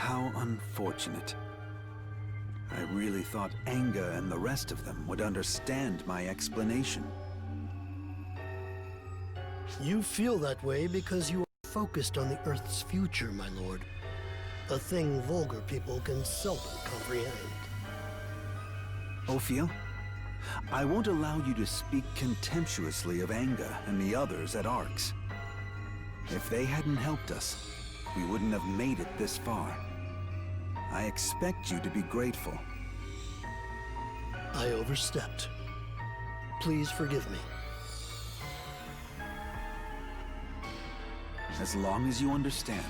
How unfortunate. I really thought Anga and the rest of them would understand my explanation. You feel that way because you are focused on the Earth's future, my lord. A thing vulgar people can seldom comprehend. Ophiel, I won't allow you to speak contemptuously of Anga and the others at Arx. If they hadn't helped us, we wouldn't have made it this far. I expect you to be grateful. I overstepped. Please forgive me. As long as you understand.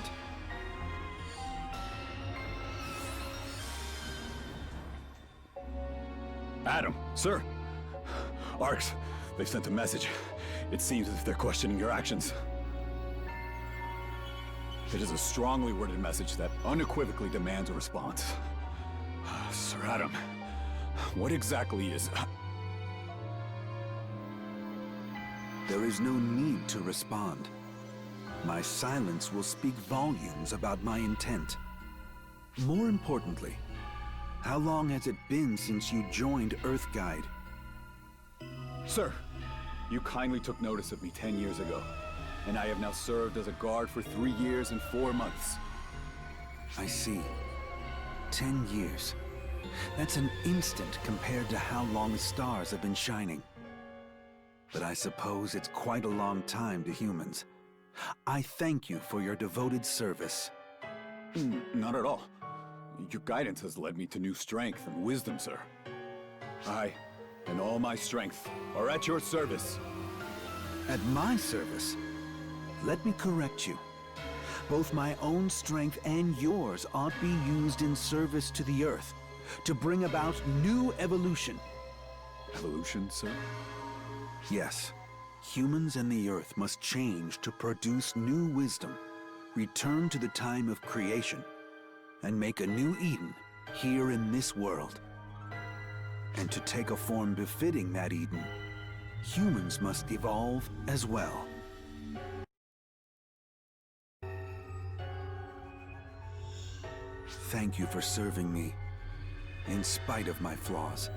Adam, sir. Arx, they've sent a message. It seems as if they're questioning your actions. It is a strongly worded message that unequivocally demands a response. Sir Adam, what exactly is... There is no need to respond. My silence will speak volumes about my intent. More importantly, how long has it been since you joined Earthguide? Sir, you kindly took notice of me 10 years ago, and I have now served as a guard for 3 years and 4 months. I see. 10 years. That's an instant compared to how long the stars have been shining. But I suppose it's quite a long time to humans. I thank you for your devoted service. Not at all. Your guidance has led me to new strength and wisdom, sir. I, and all my strength, are at your service. At my service? Let me correct you. Both my own strength and yours ought be used in service to the Earth, to bring about new evolution. Evolution, sir? Yes. Humans and the Earth must change to produce new wisdom, return to the time of creation, and make a new Eden here in this world. And to take a form befitting that Eden, humans must evolve as well. Thank you for serving me, in spite of my flaws.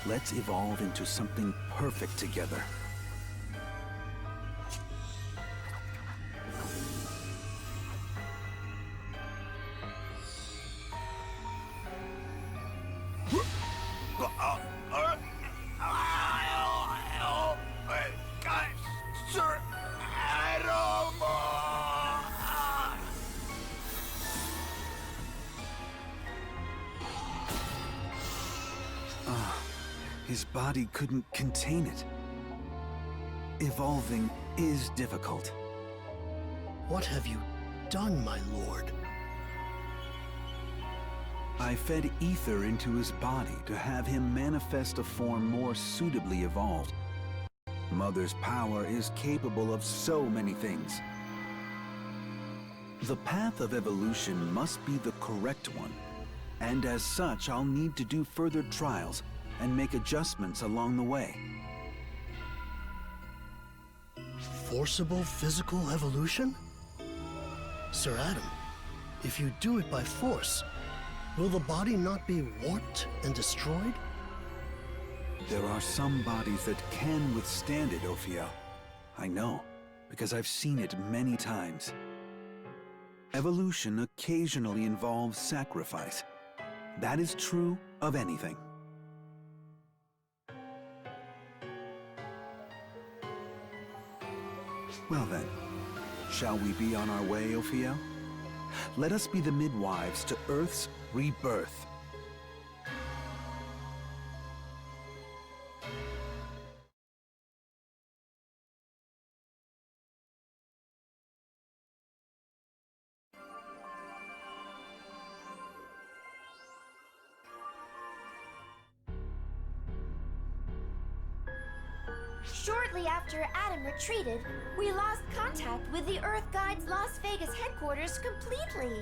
Let's evolve into something perfect together. His body couldn't contain it. Evolving is difficult. What have you done, my lord? I fed ether into his body to have him manifest a form more suitably evolved. Mother's power is capable of so many things. The path of evolution must be the correct one, and as such, I'll need to do further trials and make adjustments along the way. Forcible physical evolution? Sir Adam, if you do it by force, will the body not be warped and destroyed? There are some bodies that can withstand it, Ophiel. I know, because I've seen it many times. Evolution occasionally involves sacrifice. That is true of anything. Well then, shall we be on our way, Ophiel? Let us be the midwives to Earth's rebirth. Shortly after Adam retreated, we lost contact with the Earthguide's Las Vegas headquarters completely.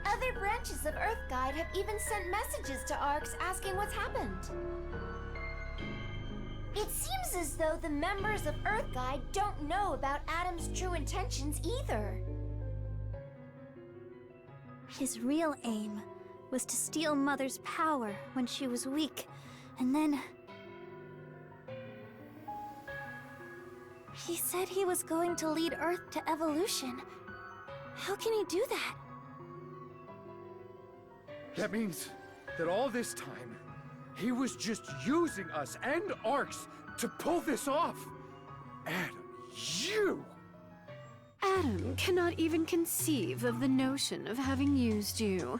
Other branches of Earthguide have even sent messages to Arx asking what's happened. It seems as though the members of Earthguide don't know about Adam's true intentions either. His real aim was to steal Mother's power when she was weak, and then... He said he was going to lead Earth to evolution. How can he do that? That means that all this time, he was just using us and Arcs to pull this off. Adam, you! Adam cannot even conceive of the notion of having used you.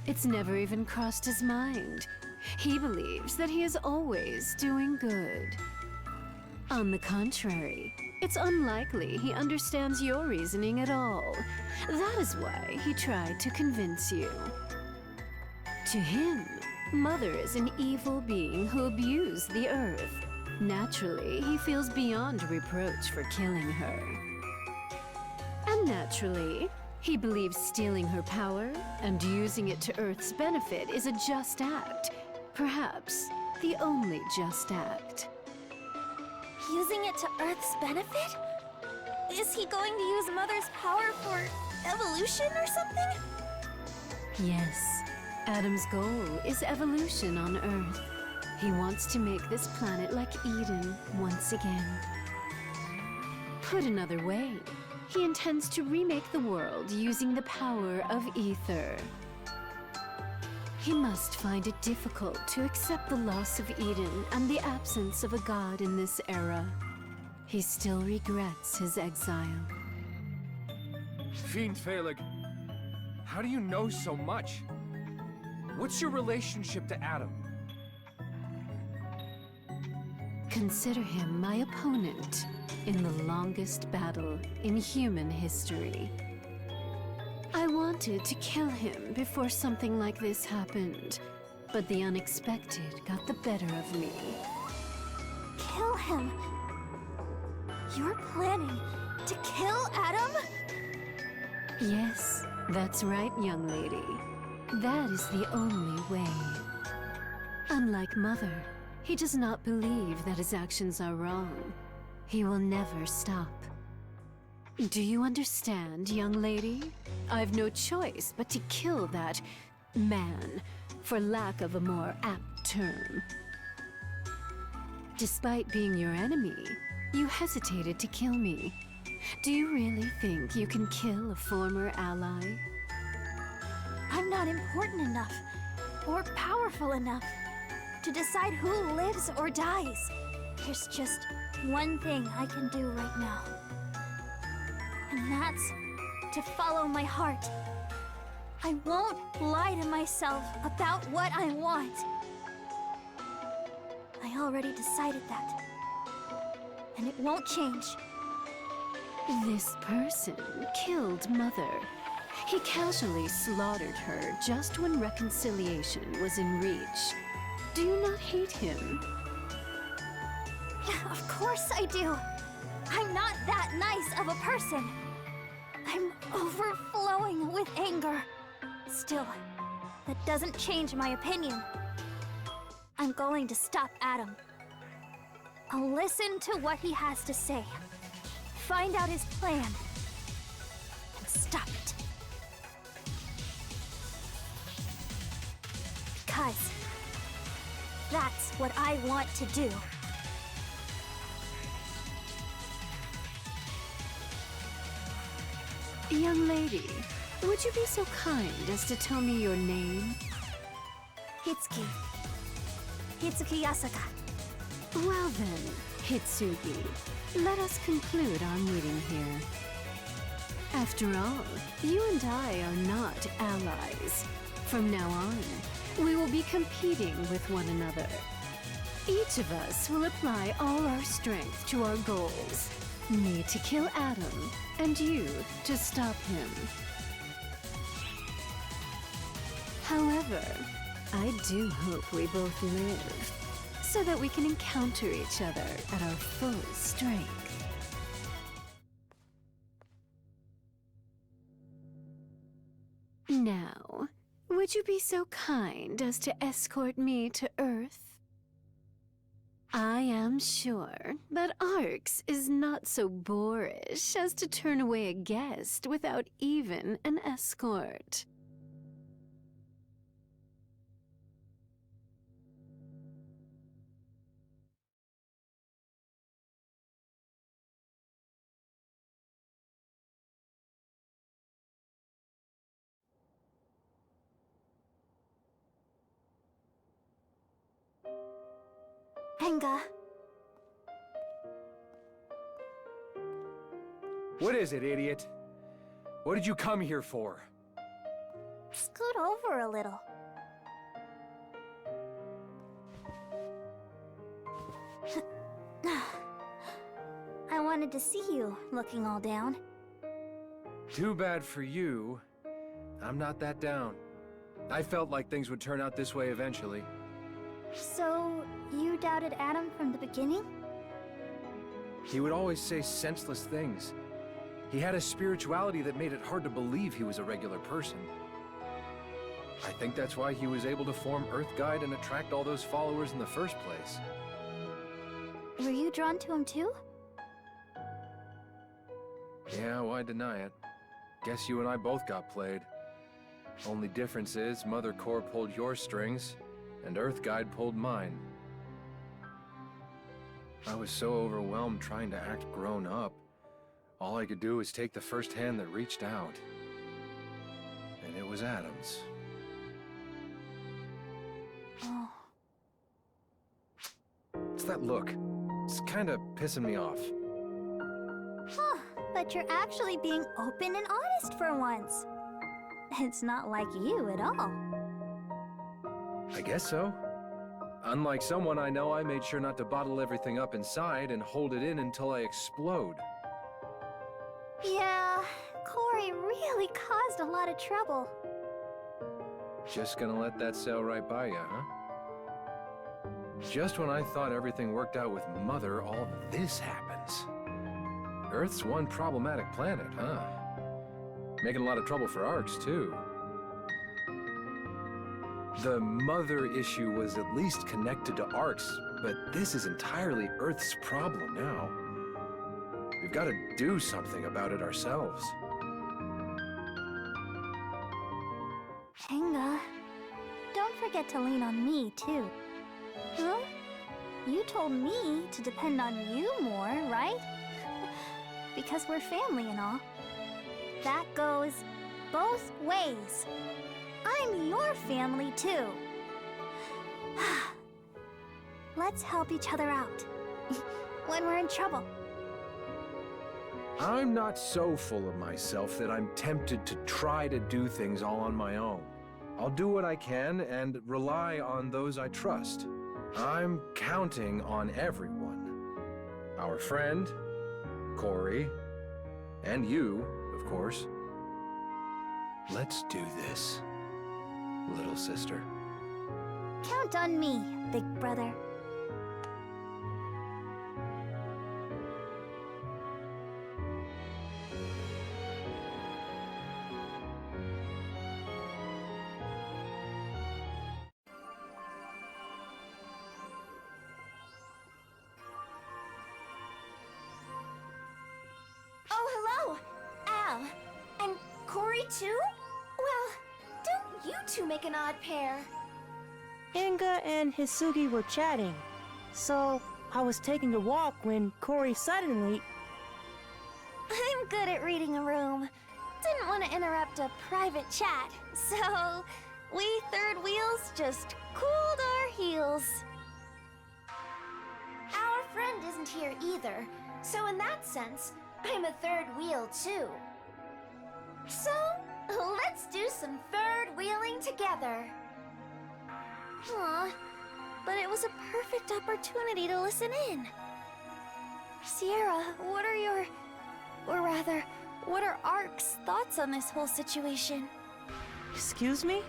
It's never even crossed his mind. He believes that he is always doing good. On the contrary, it's unlikely he understands your reasoning at all. That is why he tried to convince you. To him, Mother is an evil being who abused the Earth. Naturally, he feels beyond reproach for killing her. And naturally, he believes stealing her power and using it to Earth's benefit is a just act. Perhaps the only just act. Using it to Earth's benefit? Is he going to use Mother's power for evolution or something? Yes, Adam's goal is evolution on Earth. He wants to make this planet like Eden once again. Put another way, he intends to remake the world using the power of ether. He must find it difficult to accept the loss of Eden and the absence of a god in this era. He still regrets his exile. Fiend Phaleg, how do you know so much? What's your relationship to Adam? Consider him my opponent in the longest battle in human history. I wanted to kill him before something like this happened, but the unexpected got the better of me. Kill him? You're planning to kill Adam? Yes, that's right, young lady. That is the only way. Unlike Mother, he does not believe that his actions are wrong. He will never stop. Do you understand, young lady? I've no choice but to kill that man, for lack of a more apt term. Despite being your enemy, you hesitated to kill me. Do you really think you can kill a former ally? I'm not important enough, or powerful enough, to decide who lives or dies. There's just one thing I can do right now. And that's to follow my heart. I won't lie to myself about what I want. I already decided that. And it won't change. This person killed Mother. He casually slaughtered her just when reconciliation was in reach. Do you not hate him? Yeah, of course I do. I'm not that nice of a person. I'm overflowing with anger. Still, that doesn't change my opinion. I'm going to stop Adam. I'll listen to what he has to say, find out his plan, and stop it. Because that's what I want to do. Young lady, would you be so kind as to tell me your name? Hitsuki. Hitsuki Yasaka. Well then, Hitsugi, let us conclude our meeting here. After all, you and I are not allies. From now on, we will be competing with one another. Each of us will apply all our strength to our goals. Me to kill Adam, and you to stop him. However, I do hope we both live, so that we can encounter each other at our full strength. Now, would you be so kind as to escort me to Earth? I am sure that Arx is not so boorish as to turn away a guest without even an escort. Enga, What is it, idiot? What did you come here for? scoot over a little. I wanted to see you looking all down. Too bad for you. I'm not that down. I felt like things would turn out this way eventually. So, you doubted Adam from the beginning? He would always say senseless things. He had a spirituality that made it hard to believe he was a regular person. I think that's why he was able to form Earthguide and attract all those followers in the first place. Were you drawn to him too? Yeah, why deny it? Guess you and I both got played. Only difference is Mother Core pulled your strings, and Earthguide pulled mine. I was so overwhelmed trying to act grown up. All I could do was take the first hand that reached out. And it was Adam's. Oh. What's that look? It's kinda pissing me off. Huh, but you're actually being open and honest for once. It's not like you at all. I guess so. Unlike someone I know, I made sure not to bottle everything up inside and hold it in until I explode. Yeah, Corey really caused a lot of trouble. Just gonna let that sail right by you, huh? Just when I thought everything worked out with Mother, all this happens. Earth's one problematic planet, huh? Making a lot of trouble for Arx, too. The Mother issue was at least connected to Arx, but this is entirely Earth's problem now. We've got to do something about it ourselves. Enga, don't forget to lean on me, too. Huh? You told me to depend on you more, right? Because we're family and all. That goes both ways. I'm your family, too. Let's help each other out when we're in trouble. I'm not so full of myself that I'm tempted to try to do things all on my own. I'll do what I can and rely on those I trust. I'm counting on everyone. Our friend, Corey, and you, of course. Let's do this, little sister. Count on me, big brother. Oh, hello! Al. And Corey, too? Well, don't you two make an odd pair? Inga and Hisugi were chatting, so I was taking a walk when Corey suddenly... I'm good at reading a room. Didn't want to interrupt a private chat, so we third wheels just cooled our heels. Our friend isn't here either, so in that sense, I'm a third wheel, too. So, let's do some third wheeling together. Aw, but it was a perfect opportunity to listen in. Sierra, what are your... or rather, what are Ark's thoughts on this whole situation? Excuse me?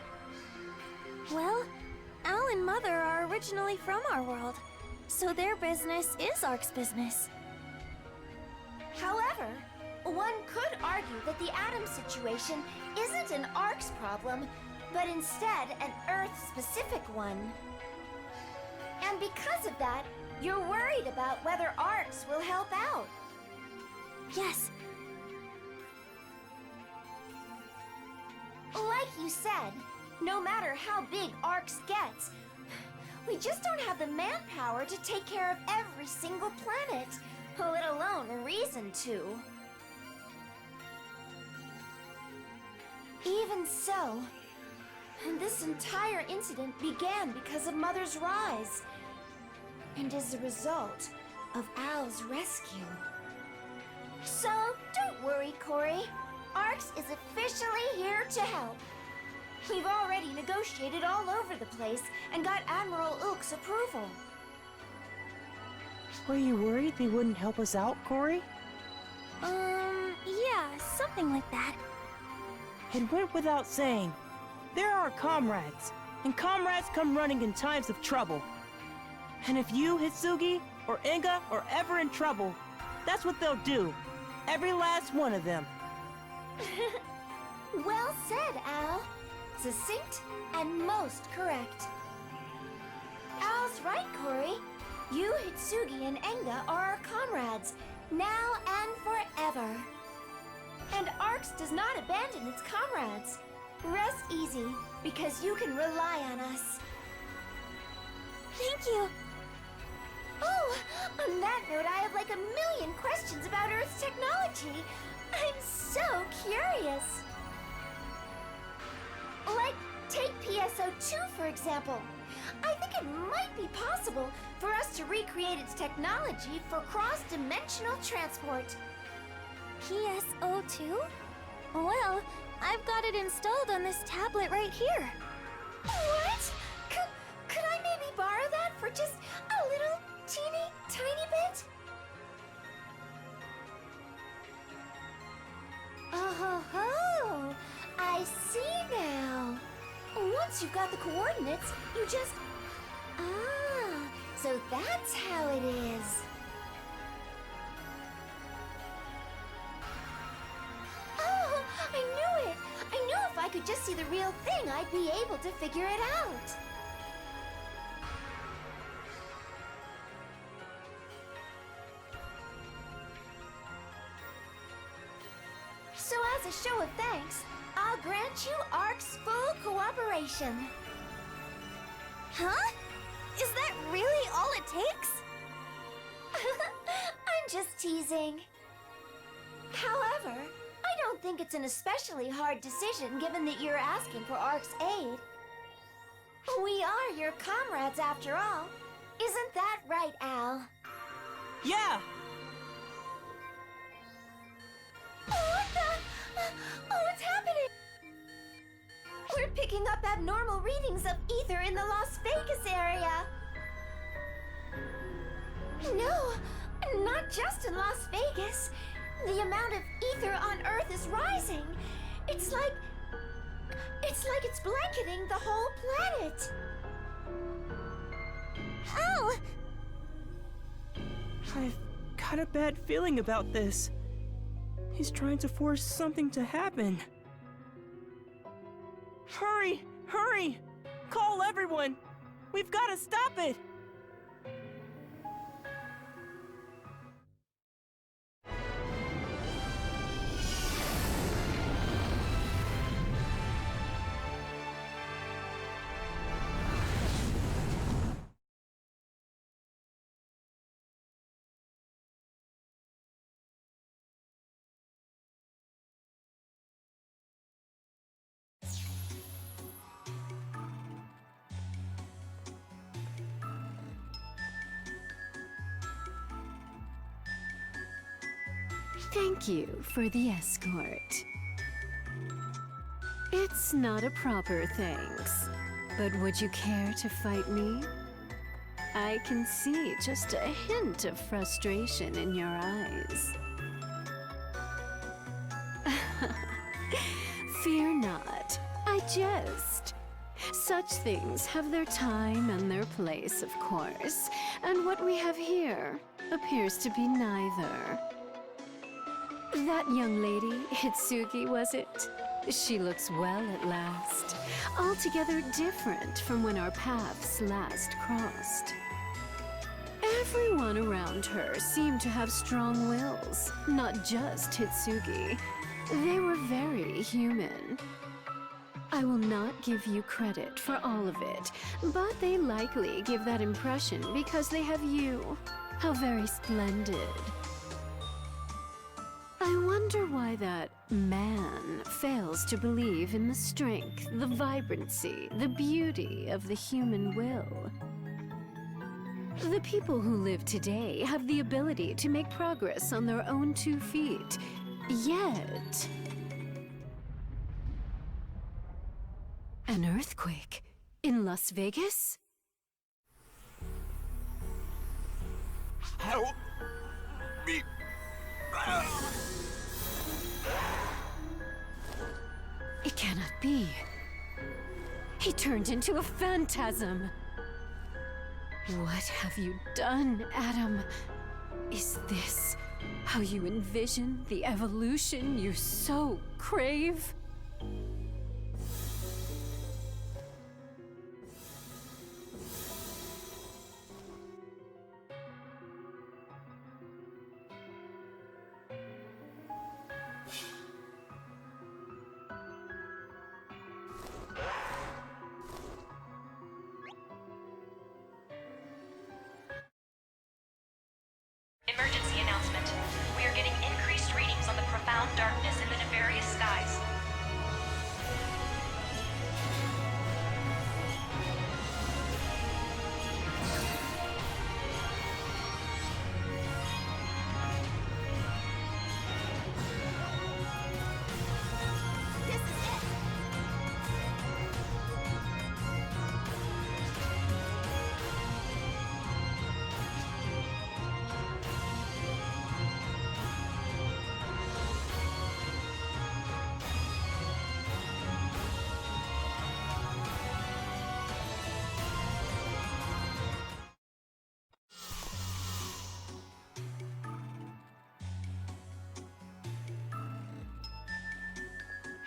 Well, Al and Mother are originally from our world, so their business is Ark's business. However, one could argue that the Atom situation isn't an Ark's problem, but instead an Earth-specific one. And because of that, you're worried about whether Arcs will help out. Yes, Like you said, no matter how big Arcs gets, we just don't have the manpower to take care of every single planet, let alone reason to. Even so, this entire incident began because of Mother's rise, and is a result of Al's rescue. So, don't worry, Corey. Arcs is officially here to help. We've already negotiated all over the place and got Admiral Ulk's approval. Were you worried they wouldn't help us out, Corey? Yeah, something like that. It went without saying. They're our comrades, and comrades come running in times of trouble. And if you, Hitsugi, or Inga are ever in trouble, that's what they'll do. Every last one of them. Well said, Al. Succinct and most correct. Al's right, Corey. You, Hitsugi, and Enga are our comrades, now and forever. And Arcs does not abandon its comrades. Rest easy, because you can rely on us. Thank you. Oh, on that note, I have like a million questions about Earth's technology. I'm so curious. Like, take PSO2, for example. I think it might be possible for us to recreate its technology for cross-dimensional transport. PSO2? Well, I've got it installed on this tablet right here. What? Could I maybe borrow that for just a little teeny tiny bit? Oh, I see now. Once you've got the coordinates, you just... Ah, so that's how it is. Oh, I knew it! I knew if I could just see the real thing, I'd be able to figure it out. So as a show of thanks, I'll grant you Arc's full cooperation. Huh? Is that really all it takes? I'm just teasing. However, I don't think it's an especially hard decision given that you're asking for Arc's aid. We are your comrades after all. Isn't that right, Al? Yeah! What the? Oh, what's happening? We're picking up abnormal readings of ether in the Las Vegas area. No, not just in Las Vegas. The amount of ether on Earth is rising. It's like it's blanketing the whole planet. Ow! I've got a bad feeling about this. He's trying to force something to happen. Hurry! Hurry! Call everyone! We've got to stop it! Thank you for the escort. It's not a proper thanks, but would you care to fight me? I can see just a hint of frustration in your eyes. Fear not, I jest. Such things have their time and their place, of course, and what we have here appears to be neither. That young lady, Hitsugi, was it? She looks well at last. Altogether different from when our paths last crossed. Everyone around her seemed to have strong wills, not just Hitsugi. They were very human. I will not give you credit for all of it, but they likely give that impression because they have you. How very splendid. I wonder why that man fails to believe in the strength, the vibrancy, the beauty of the human will. The people who live today have the ability to make progress on their own 2 feet, yet... An earthquake in Las Vegas? Help me. It cannot be. He turned into a phantasm. What have you done, Adam? Is this how you envision the evolution you so crave? Emergency announcement. We are getting increased readings on the profound darkness in the nefarious skies.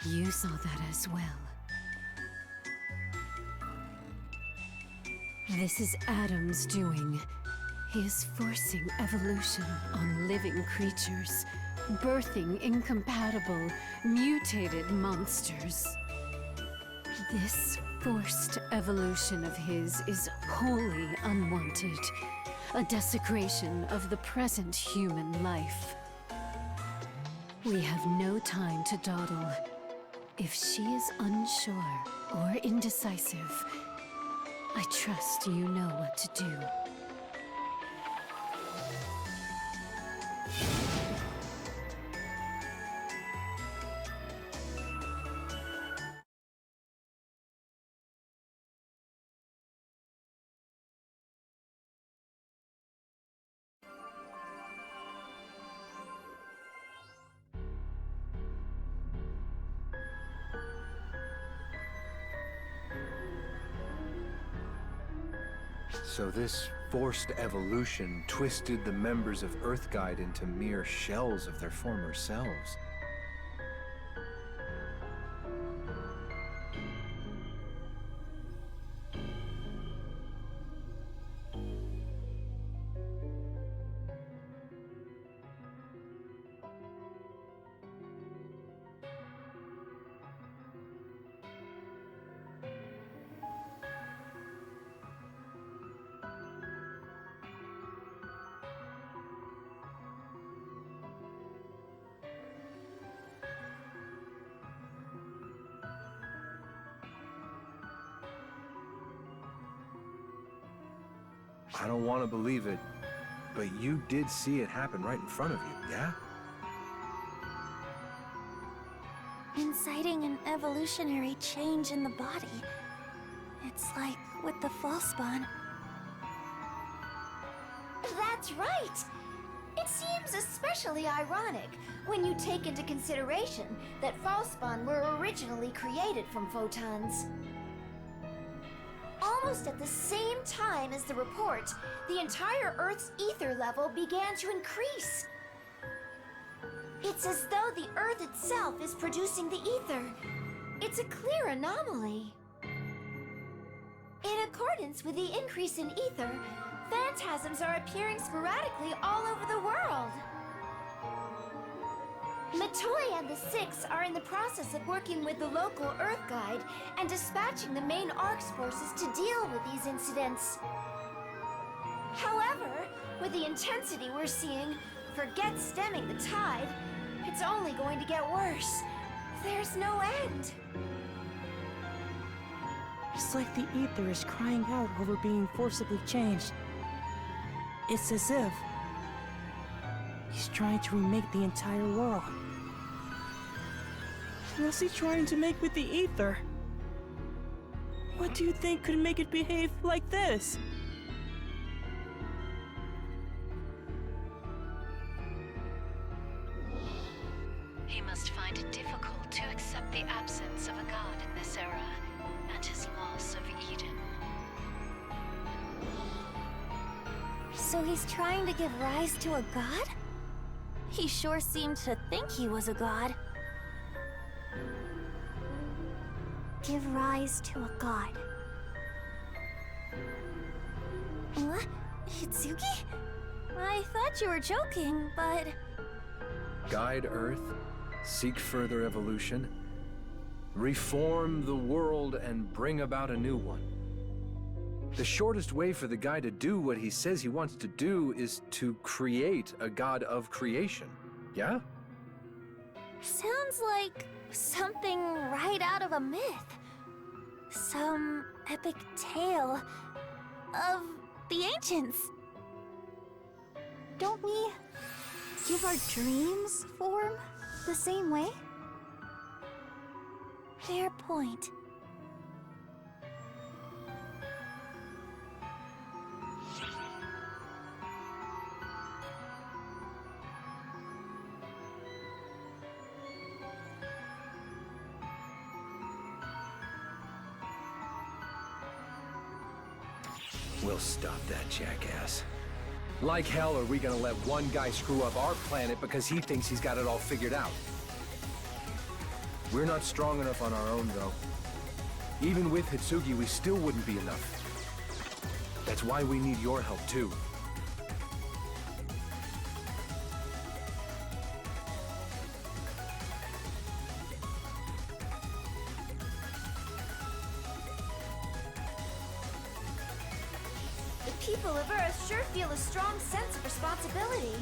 You saw that as well. This is Adam's doing. He is forcing evolution on living creatures, birthing incompatible, mutated monsters. This forced evolution of his is wholly unwanted, a desecration of the present human life. We have no time to dawdle. If she is unsure or indecisive, I trust you know what to do. So this forced evolution twisted the members of Earthguide into mere shells of their former selves. I don't want to believe it, but you did see it happen right in front of you, yeah? Inciting an evolutionary change in the body. It's like with the false-spawn. That's right! It seems especially ironic when you take into consideration that false-spawn were originally created from photons. Almost at the same time as the report, the entire Earth's ether level began to increase. It's as though the Earth itself is producing the ether. It's a clear anomaly. In accordance with the increase in ether, phantasms are appearing sporadically all over the world. Matoy and the Six are in the process of working with the local Earth Guide and dispatching the main Ark's forces to deal with these incidents. However, with the intensity we're seeing, forget stemming the tide, it's only going to get worse. There's no end. It's like the ether is crying out over being forcibly changed. It's as if he's trying to remake the entire world. What's he trying to make with the ether? What do you think could make it behave like this? He must find it difficult to accept the absence of a god in this era, and his loss of Eden. So he's trying to give rise to a god? He sure seemed to think he was a god. Give rise to a god. What? Hitsugi? I thought you were joking, but... Guide Earth, seek further evolution, reform the world and bring about a new one. The shortest way for the guy to do what he says he wants to do is to create a god of creation, yeah? Sounds like something right out of a myth. Some epic tale of the ancients. Don't we give our dreams form the same way? Fair point. We'll stop that jackass. Like hell are we gonna let one guy screw up our planet because he thinks he's got it all figured out. We're not strong enough on our own, though. Even with Hitsugi, we still wouldn't be enough. That's why we need your help, too. The people of Earth sure feel a strong sense of responsibility.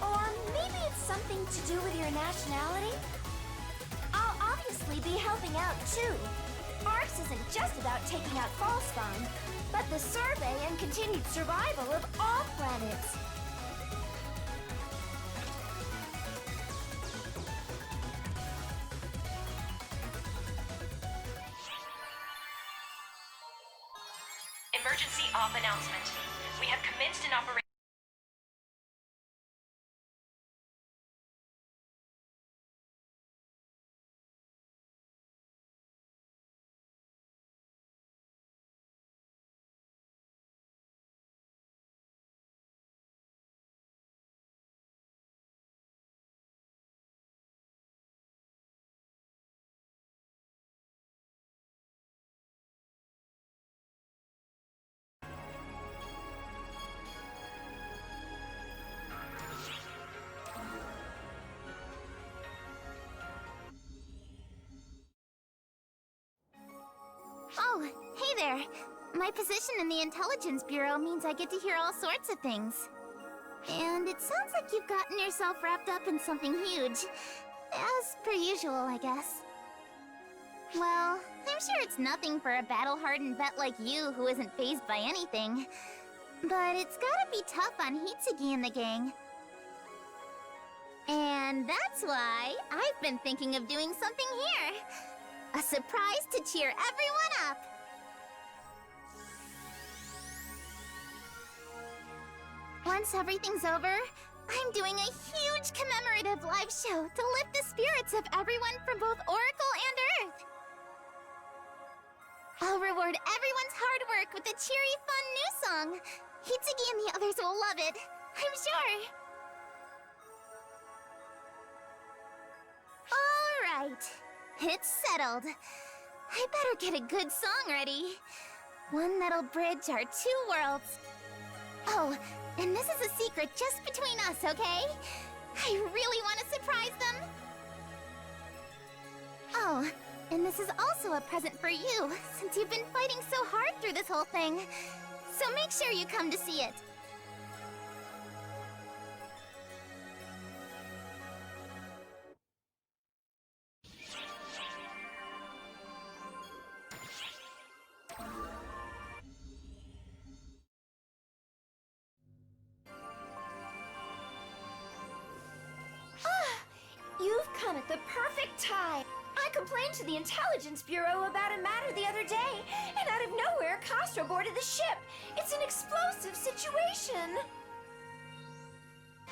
Or maybe it's something to do with your nationality? I'll obviously be helping out too. Arx isn't just about taking out Falspawn, but the survey and continued survival of all planets. Emergency off announcement. We have commenced an operation. Oh, hey there. My position in the Intelligence Bureau means I get to hear all sorts of things. And it sounds like you've gotten yourself wrapped up in something huge. As per usual, I guess. Well, I'm sure it's nothing for a battle-hardened vet like you who isn't fazed by anything. But it's gotta be tough on Hitsugi and the gang. And that's why I've been thinking of doing something here. A surprise to cheer everyone up! Once everything's over, I'm doing a huge commemorative live show to lift the spirits of everyone from both Oracle and Earth. I'll reward everyone's hard work with a cheery, fun new song. Hitsugi and the others will love it, I'm sure. All right. It's settled. I better get a good song ready. One that'll bridge our two worlds. Oh, and this is a secret just between us, okay? I really want to surprise them. Oh, and this is also a present for you, since you've been fighting so hard through this whole thing. So make sure you come to see it. You've come at the perfect time. I complained to the Intelligence Bureau about a matter the other day, and out of nowhere, Castro boarded the ship. It's an explosive situation.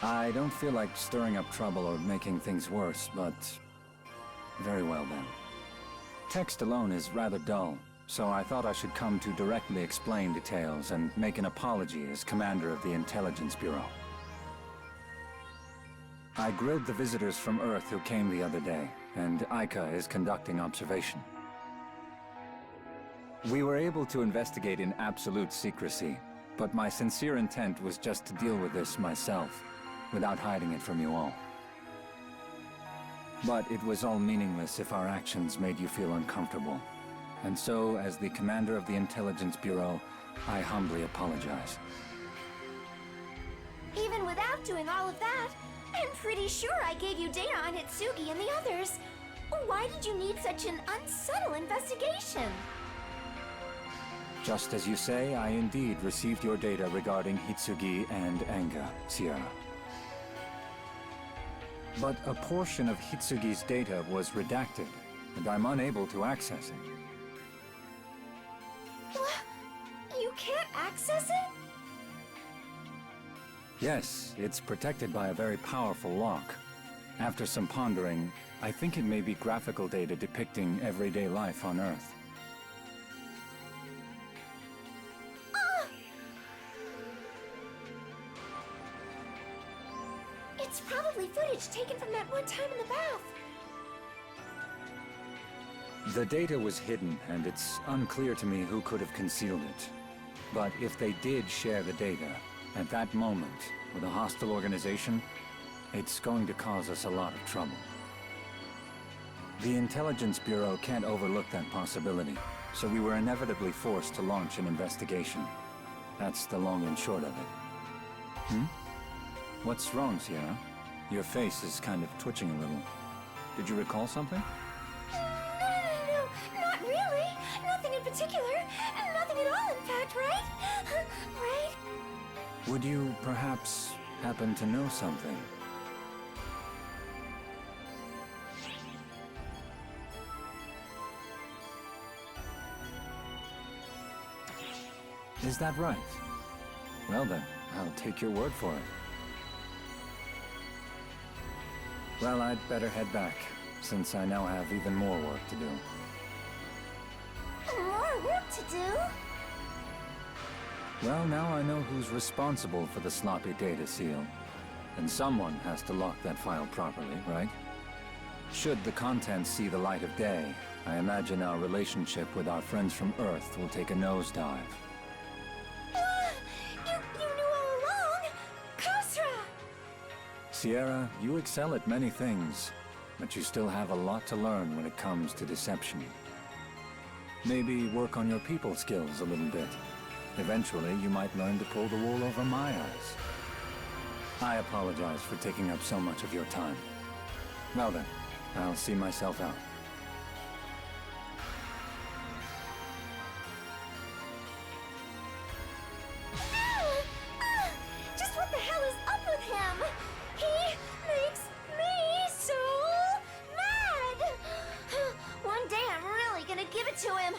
I don't feel like stirring up trouble or making things worse, but... very well then. Text alone is rather dull, so I thought I should come to directly explain details and make an apology as commander of the Intelligence Bureau. I grilled the visitors from Earth who came the other day, and Aika is conducting observation. We were able to investigate in absolute secrecy, but my sincere intent was just to deal with this myself, without hiding it from you all. But it was all meaningless if our actions made you feel uncomfortable. And so, as the commander of the Intelligence Bureau, I humbly apologize. Even without doing all of that, I'm pretty sure I gave you data on Hitsugi and the others. Why did you need such an unsubtle investigation? Just as you say, I indeed received your data regarding Hitsugi and Anga, Sierra. But a portion of Hitsugi's data was redacted, and I'm unable to access it. What? You can't access it? Yes, it's protected by a very powerful lock. After some pondering, I think it may be graphical data depicting everyday life on Earth. It's probably footage taken from that one time in the bath. The data was hidden, and it's unclear to me who could have concealed it. But if they did share the data, at that moment, with a hostile organization, it's going to cause us a lot of trouble. The Intelligence Bureau can't overlook that possibility, so we were inevitably forced to launch an investigation. That's the long and short of it. What's wrong, Sierra? Your face is kind of twitching a little. Did you recall something? No, not really. Nothing in particular. Nothing at all, in fact, right? Right? Would you perhaps happen to know something? Is that right? Well then, I'll take your word for it. Well, I'd better head back, since I now have even more work to do. More work to do? Well, now I know who's responsible for the sloppy data seal. And someone has to lock that file properly, right? Should the contents see the light of day, I imagine our relationship with our friends from Earth will take a nosedive. You knew all along! Khosra! Sierra, you excel at many things, but you still have a lot to learn when it comes to deception. Maybe work on your people skills a little bit. Eventually, you might learn to pull the wool over my eyes. I apologize for taking up so much of your time. Well then, I'll see myself out. Just what the hell is up with him? He makes me so mad! One day I'm really gonna give it to him.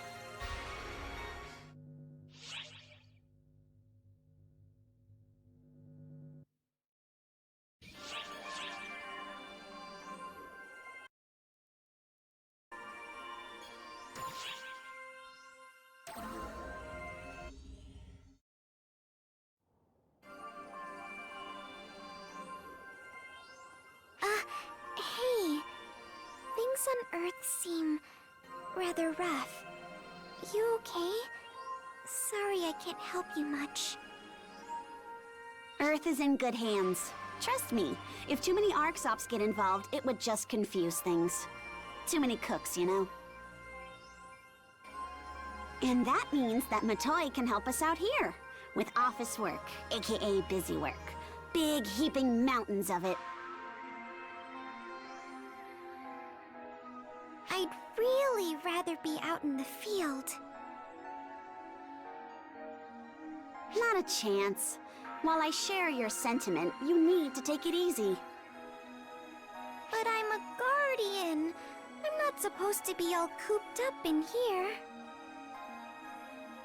Hey. Things on Earth seem rather rough. You okay? Sorry I can't help you much. Earth is in good hands. Trust me, if too many Arxops get involved, it would just confuse things. Too many cooks, you know? And that means that Matoi can help us out here, with office work, aka busy work. Big, heaping mountains of it. I'd really rather be out in the field. Not a chance. While I share your sentiment, you need to take it easy. But I'm a guardian. I'm not supposed to be all cooped up in here.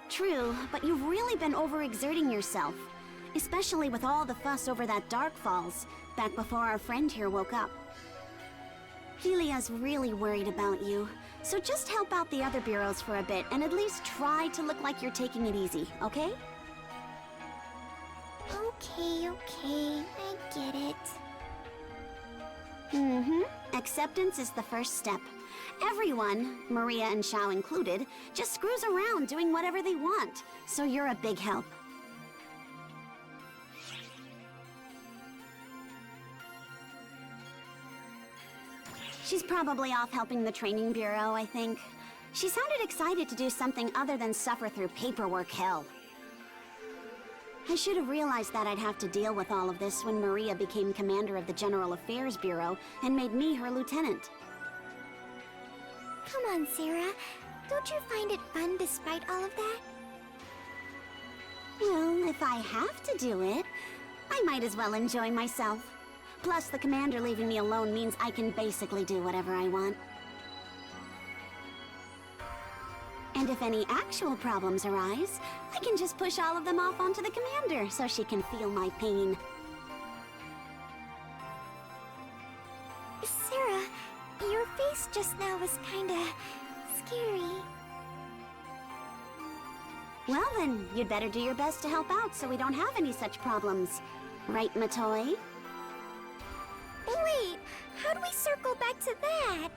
True, but you've really been overexerting yourself. Especially with all the fuss over that Dark Falls, back before our friend here woke up. Helia's really worried about you, so just help out the other bureaus for a bit and at least try to look like you're taking it easy, okay? Okay, I get it. Acceptance is the first step. Everyone, Maria and Xiao included, just screws around doing whatever they want, so you're a big help. She's probably off helping the training bureau, I think. She sounded excited to do something other than suffer through paperwork hell. I should have realized that I'd have to deal with all of this when Maria became commander of the General Affairs Bureau and made me her lieutenant. Come on, Sarah. Don't you find it fun despite all of that? Well, if I have to do it, I might as well enjoy myself. Plus, the commander leaving me alone means I can basically do whatever I want. And if any actual problems arise, I can just push all of them off onto the commander so she can feel my pain. Sarah, your face just now was kinda scary. Well then, you'd better do your best to help out so we don't have any such problems. Right, Matoi? Wait, how do we circle back to that?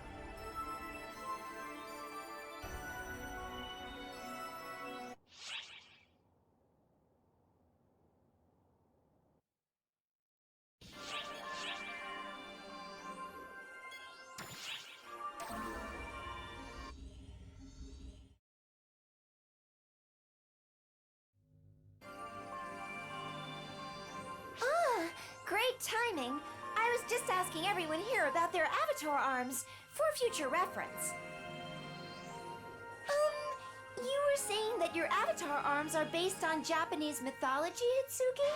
Great timing. I was just asking everyone here about their avatar arms for future reference. You were saying that your avatar arms are based on Japanese mythology, Itsuki?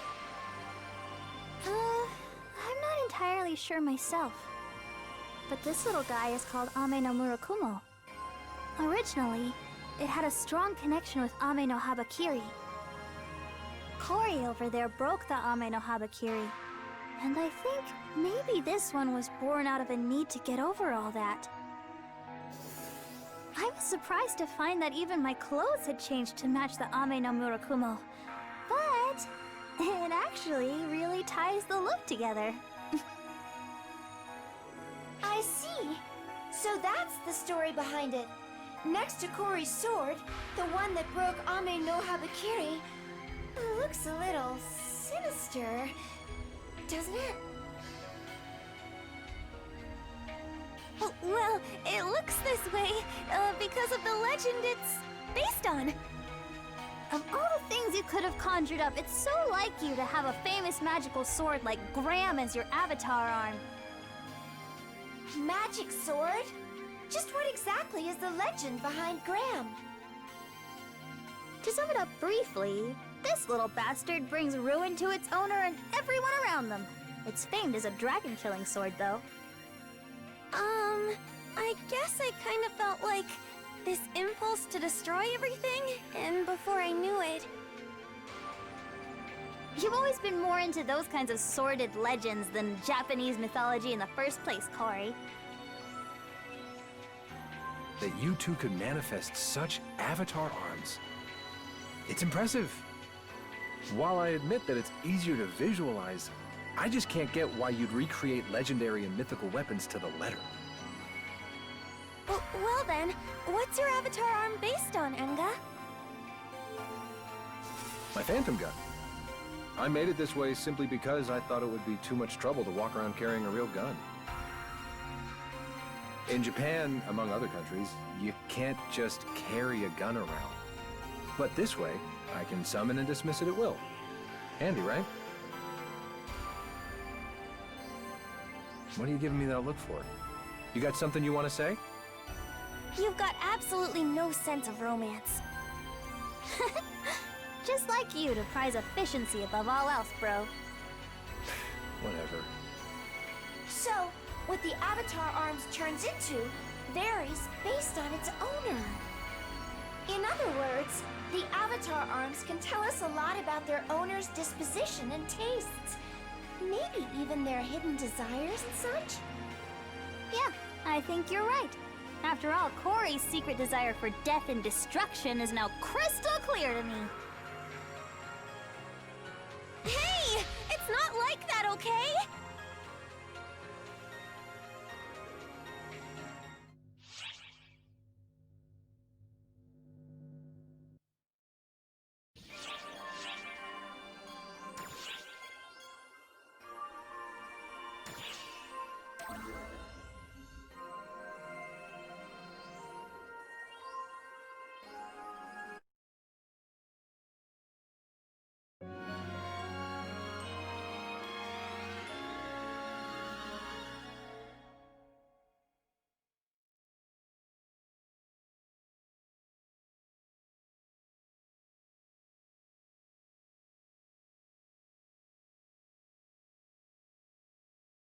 I'm not entirely sure myself. But this little guy is called Ame no Murakumo. Originally, it had a strong connection with Ame no Habakiri. Kori over there broke the Ame no Habakiri. And I think maybe this one was born out of a need to get over all that. I was surprised to find that even my clothes had changed to match the Ame no Murakumo. But it actually really ties the look together. I see. So that's the story behind it. Next to Kori's sword, the one that broke Ame no Habakiri, looks a little sinister, doesn't it? Well, it looks this way because of the legend it's based on. Of all the things you could have conjured up, it's so like you to have a famous magical sword like Graham as your avatar arm. Magic sword? Just what exactly is the legend behind Graham? To sum it up briefly, this little bastard brings ruin to its owner and everyone around them. It's famed as a dragon-killing sword, though. I guess I kind of felt like this impulse to destroy everything, and before I knew it... You've always been more into those kinds of sordid legends than Japanese mythology in the first place, Kori. That you two could manifest such avatar arms. It's impressive. While I admit that it's easier to visualize, I just can't get why you'd recreate legendary and mythical weapons to the letter. Well then, what's your avatar arm based on, Enga? My phantom gun. I made it this way simply because I thought it would be too much trouble to walk around carrying a real gun. In Japan, among other countries, you can't just carry a gun around. But this way, I can summon and dismiss it at will. Handy, right? What are you giving me that look for? You got something you want to say? You've got absolutely no sense of romance. Just like you to prize efficiency above all else, bro. Whatever. So, what the Avatar Arms turns into varies based on its owner. In other words, the Avatar Arms can tell us a lot about their owner's disposition and tastes. Maybe even their hidden desires and such? Yeah, I think you're right. After all, Corey's secret desire for death and destruction is now crystal clear to me. Hey! It's not like that, okay?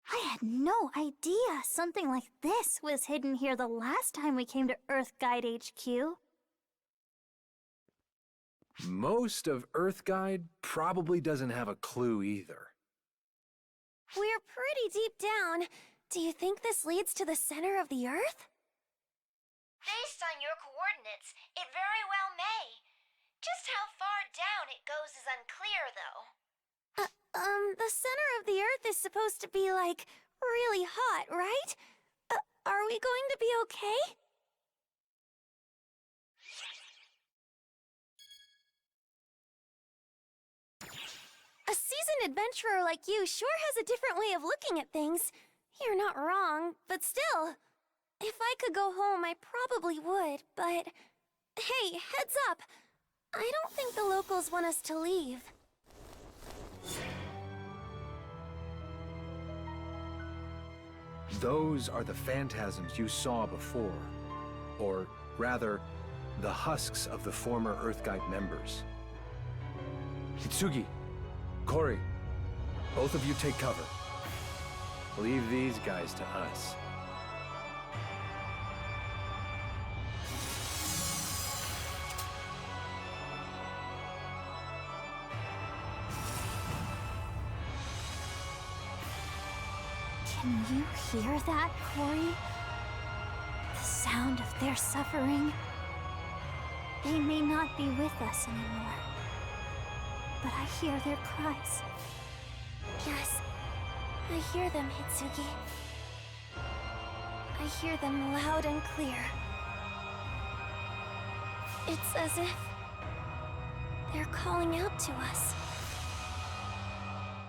I had no idea something like this was hidden here the last time we came to Earth Guide HQ. Most of Earth Guide probably doesn't have a clue either. We're pretty deep down. Do you think this leads to the center of the Earth? Based on your coordinates, it very well may. Just how far down it goes is unclear, though. The center of the Earth is supposed to be, like, really hot, right? Are we going to be okay? A seasoned adventurer like you sure has a different way of looking at things. You're not wrong, but still. If I could go home, I probably would, but... Hey, heads up! I don't think the locals want us to leave. Those are the phantasms you saw before. Or, rather, the husks of the former Earth Guide members. Hitsugi, Corey, both of you take cover. Leave these guys to us. Can you hear that, Corey? The sound of their suffering. They may not be with us anymore, but I hear their cries. Yes, I hear them, Hitsugi. I hear them loud and clear. It's as if they're calling out to us.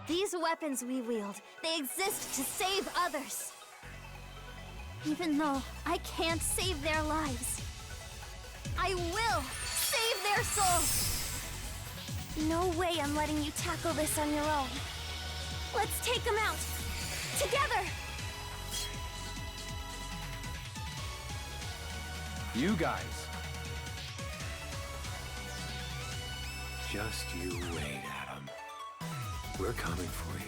These weapons we wield, they exist to save others. Even though I can't save their lives, I will save their souls. No way I'm letting you tackle this on your own. Let's take them out, together. You guys. Just you wait, Adam. We're coming for you.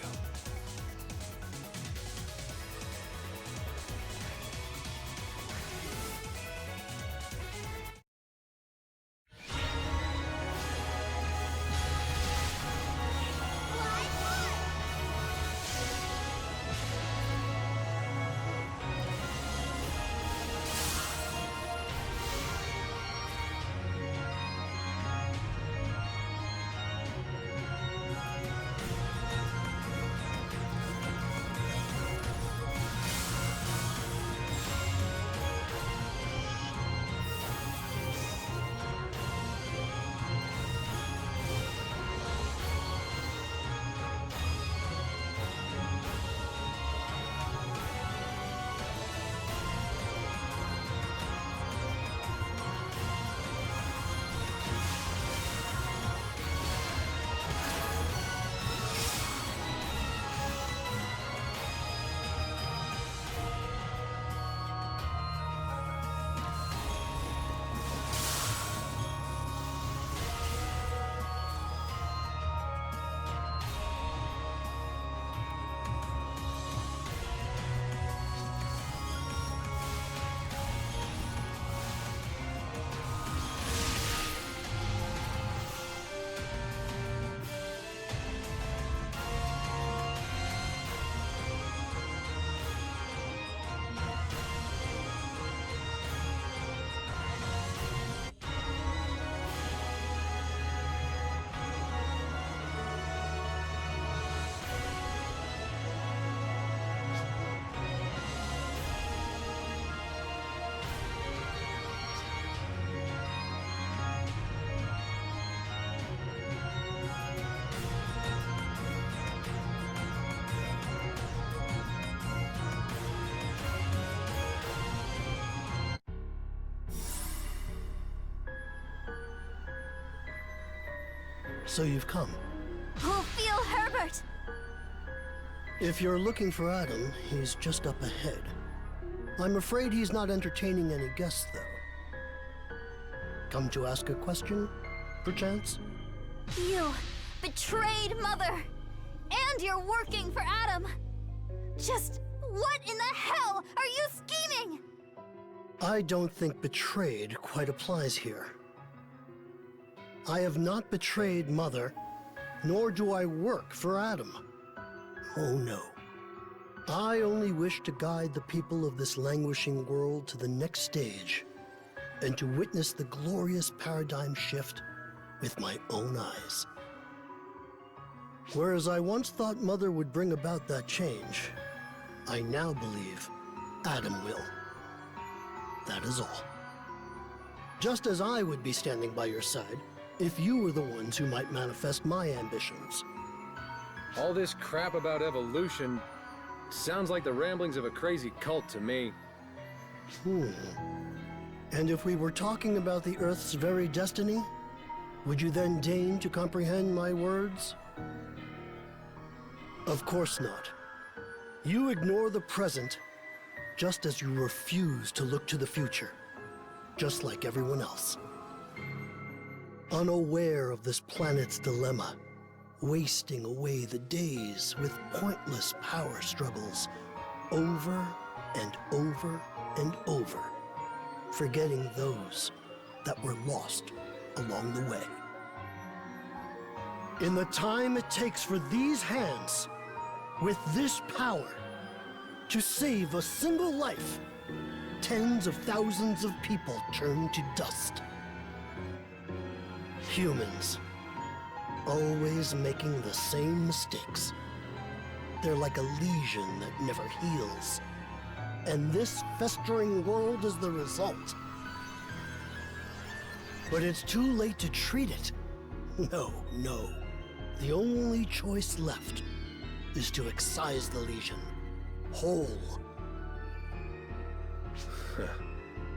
So you've come. Ophiel Herbert! If you're looking for Adam, he's just up ahead. I'm afraid he's not entertaining any guests, though. Come to ask a question, perchance? You betrayed Mother! And you're working for Adam! Just what in the hell are you scheming? I don't think betrayed quite applies here. I have not betrayed Mother, nor do I work for Adam. Oh no. I only wish to guide the people of this languishing world to the next stage, and to witness the glorious paradigm shift with my own eyes. Whereas I once thought Mother would bring about that change, I now believe Adam will. That is all. Just as I would be standing by your side if you were the ones who might manifest my ambitions. All this crap about evolution sounds like the ramblings of a crazy cult to me. And if we were talking about the Earth's very destiny, would you then deign to comprehend my words? Of course not. You ignore the present, just as you refuse to look to the future, just like everyone else. Unaware of this planet's dilemma, wasting away the days with pointless power struggles, over and over and over, forgetting those that were lost along the way. In the time it takes for these hands, with this power, to save a single life, tens of thousands of people turn to dust. Humans, always making the same mistakes. They're like a lesion that never heals. And this festering world is the result. But it's too late to treat it. No. The only choice left is to excise the lesion, whole.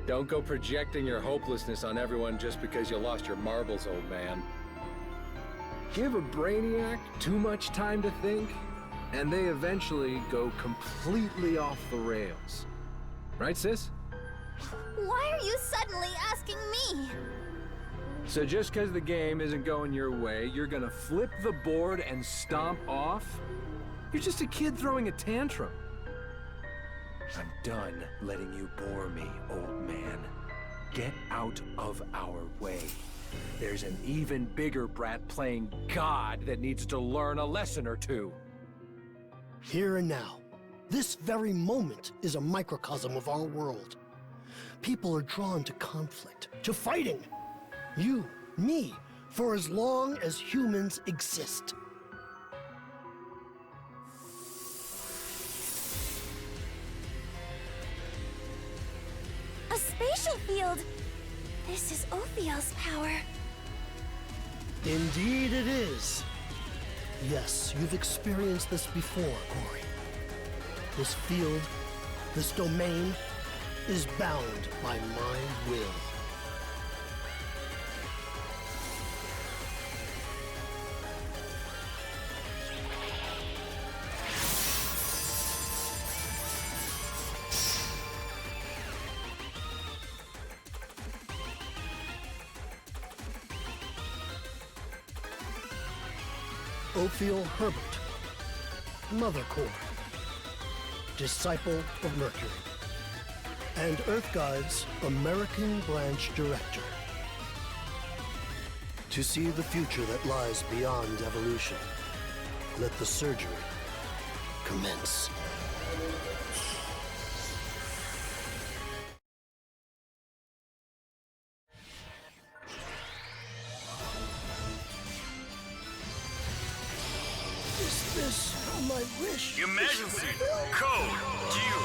Don't go projecting your hopelessness on everyone just because you lost your marbles, old man. Give a brainiac too much time to think, and they eventually go completely off the rails. Right, sis? Why are you suddenly asking me? So just because the game isn't going your way, you're gonna flip the board and stomp off? You're just a kid throwing a tantrum. I'm done letting you bore me, old man. Get out of our way. There's an even bigger brat playing God that needs to learn a lesson or two. Here and now, this very moment is a microcosm of our world. People are drawn to conflict, to fighting. You, me, for as long as humans exist. A spatial field! This is Ophiel's power. Indeed it is. Yes, you've experienced this before, Corey. This field, this domain, is bound by my will. Ophiel Herbert, Mother Core, Disciple of Mercury, and Earthguide's American Branch Director. To see the future that lies beyond evolution, let the surgery commence. Is this my wish? Emergency! Code due!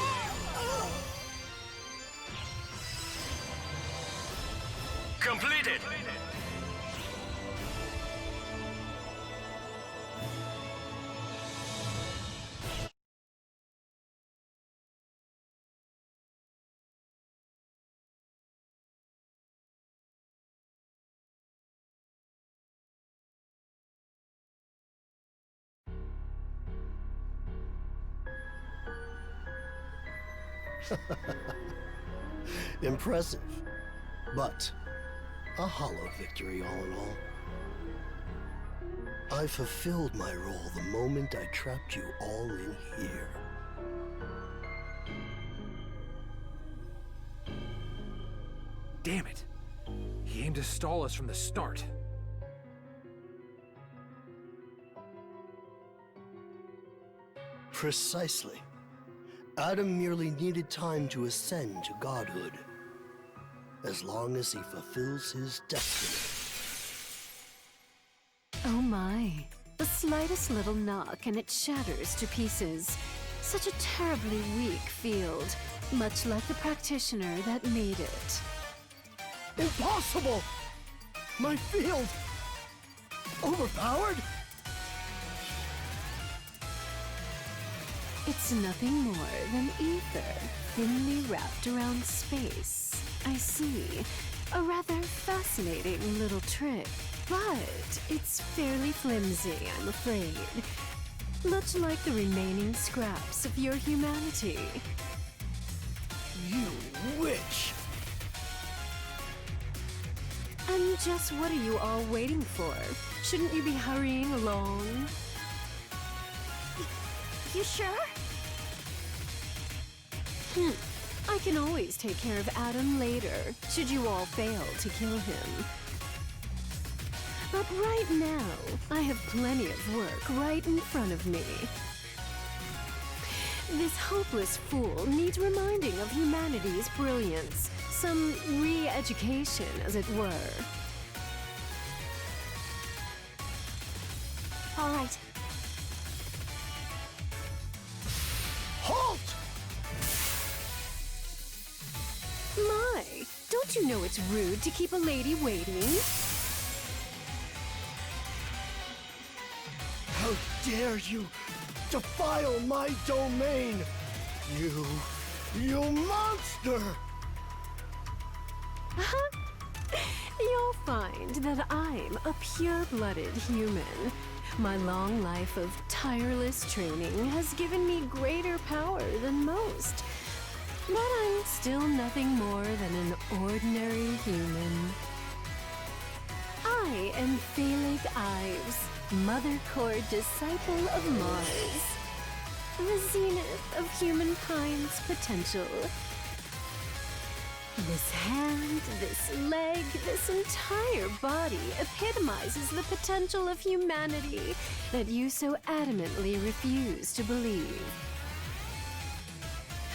Completed! Impressive, but a hollow victory all in all. I fulfilled my role the moment I trapped you all in here. Damn it! He aimed to stall us from the start. Precisely. Adam merely needed time to ascend to godhood. As long as he fulfills his destiny. Oh my. The slightest little knock and it shatters to pieces. Such a terribly weak field, much like the practitioner that made it. Impossible! My field! Overpowered? It's nothing more than ether, thinly wrapped around space. I see. A rather fascinating little trick. But it's fairly flimsy, I'm afraid. Much like the remaining scraps of your humanity. You witch! And just what are you all waiting for? Shouldn't you be hurrying along? You sure? I can always take care of Adam later, should you all fail to kill him. But right now, I have plenty of work right in front of me. This hopeless fool needs reminding of humanity's brilliance. Some re-education, as it were. All right. Halt! My, don't you know it's rude to keep a lady waiting? How dare you defile my domain! You monster! You'll find that I'm a pure-blooded human. My long life of tireless training has given me greater power than most. But I'm still nothing more than an ordinary human. I am Phaleg Ives, Mother Core Disciple of Mars. The zenith of humankind's potential. This hand, this leg, this entire body epitomizes the potential of humanity that you so adamantly refuse to believe.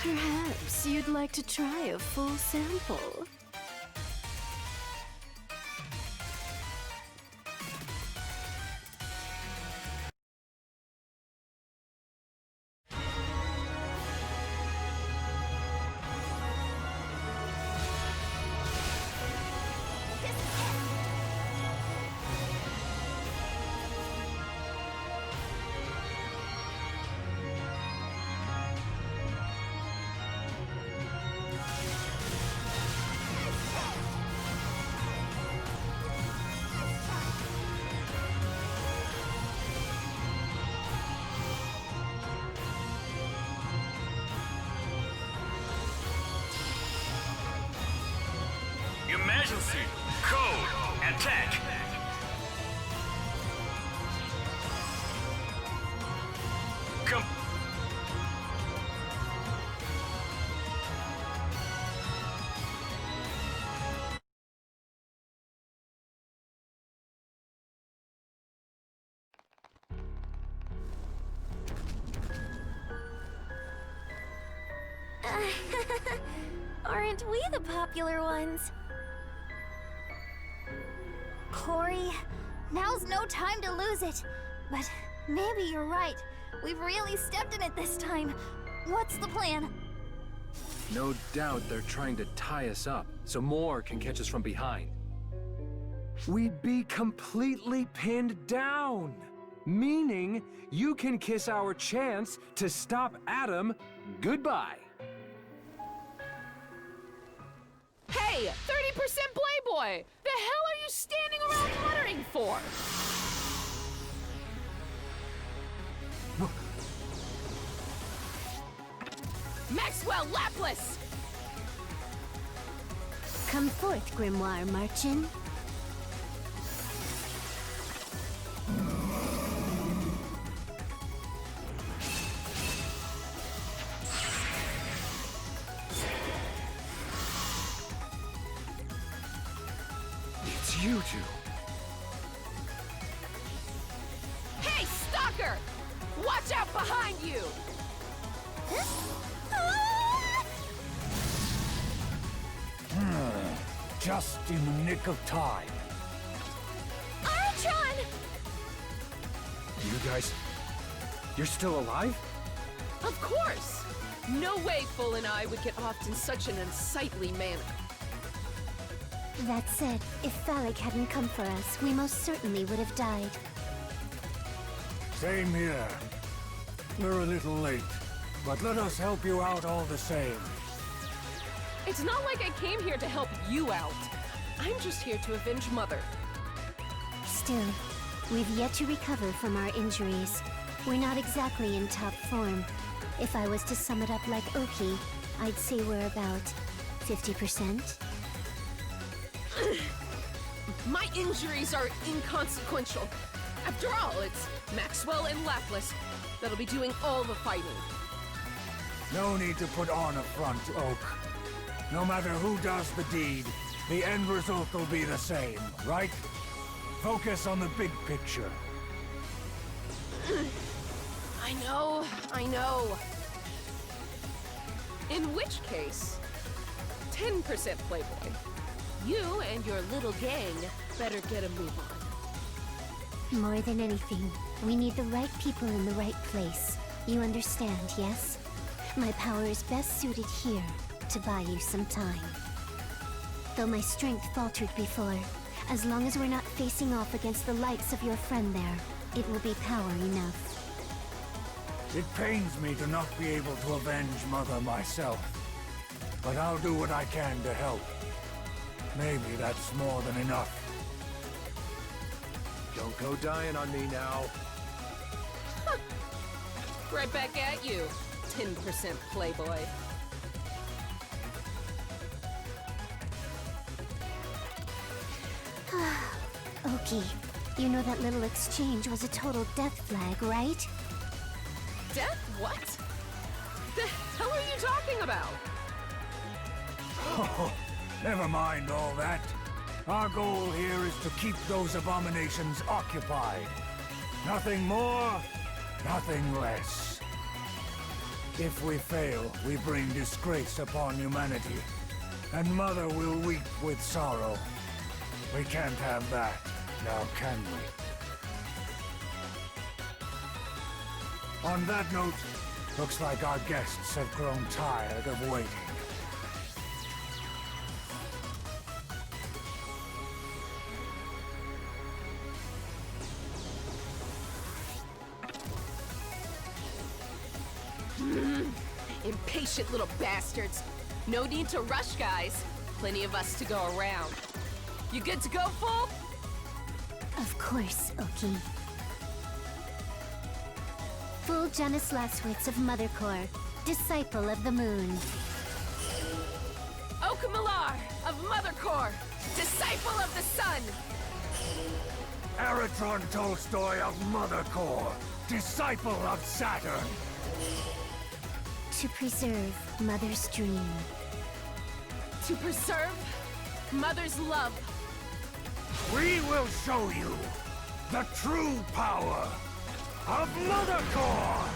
Perhaps you'd like to try a full sample. Emergency! Code! Attack! Come. Aren't we the popular ones? Corey, now's no time to lose it. But maybe you're right. We've really stepped in it this time. What's the plan? No doubt they're trying to tie us up, so more can catch us from behind. We'd be completely pinned down, meaning you can kiss our chance to stop Adam goodbye. Hey, 30% Playboy! The hell are you standing around muttering for? Max Maxwell Laplace! Come forth, Grimoire Marchin. It's you two. Hey, Stalker! Watch out behind you! Just in the nick of time. Archon! You guys... You're still alive? Of course! No way Full and I would get off in such an unsightly manner. That said, if Phaleg hadn't come for us, we most certainly would have died. Same here. We're a little late, but let us help you out all the same. It's not like I came here to help you out. I'm just here to avenge Mother. Still, we've yet to recover from our injuries. We're not exactly in top form. If I was to sum it up like Oki, I'd say we're about 50%. My injuries are inconsequential. After all, it's Maxwell and Laplace that'll be doing all the fighting. No need to put on a front, Oak. No matter who does the deed, the end result will be the same, right? Focus on the big picture. I know. In which case, 10% Playboy. You and your little gang better get a move on. More than anything, we need the right people in the right place. You understand, yes? My power is best suited here to buy you some time. Though my strength faltered before, as long as we're not facing off against the likes of your friend there, it will be power enough. It pains me to not be able to avenge Mother myself, but I'll do what I can to help. Maybe that's more than enough. Don't go dying on me now. Right back at you, 10% Playboy. Oki, you know that little exchange was a total death flag, right? Death? What? The hell are you talking about? Oh, never mind all that. Our goal here is to keep those abominations occupied. Nothing more, nothing less. If we fail, we bring disgrace upon humanity, and Mother will weep with sorrow. We can't have that, now can we? On that note, looks like our guests have grown tired of waiting. Impatient little bastards. No need to rush, guys. Plenty of us to go around. You good to go, Full? Of course, Oki. Full Janus Laswitz of Mother Core, disciple of the moon. Okamalar of Mother Core, disciple of the sun. Eritron Tolstoy of Mother Core, disciple of Saturn. To preserve Mother's dream. To preserve Mother's love. We will show you the true power of Mother Core!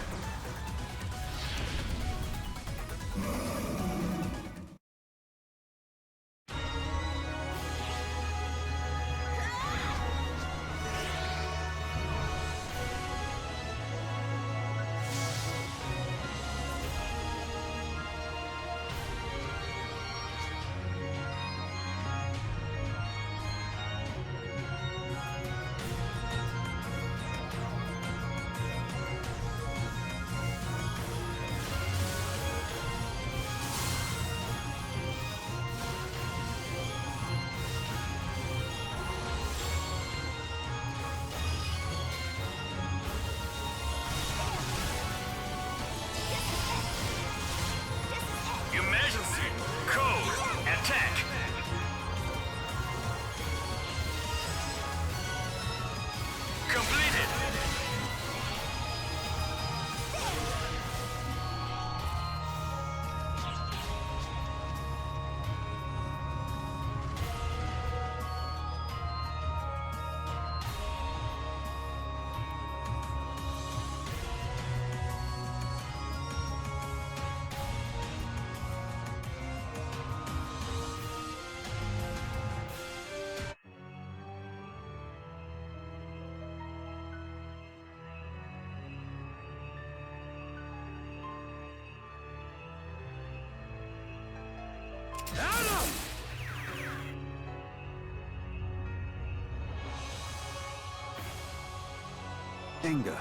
Enga,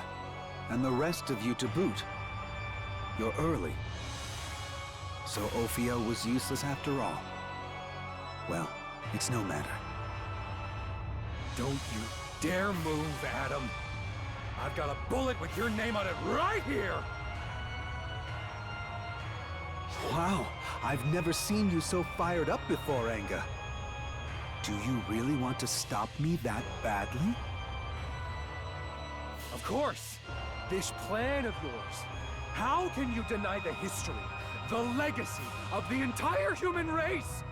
and the rest of you to boot. You're early. So Ophiel was useless after all. Well, it's no matter. Don't you dare move, Adam. I've got a bullet with your name on it right here! Wow, I've never seen you so fired up before, Enga. Do you really want to stop me that badly? Of course! This plan of yours. How can you deny the history, the legacy of the entire human race?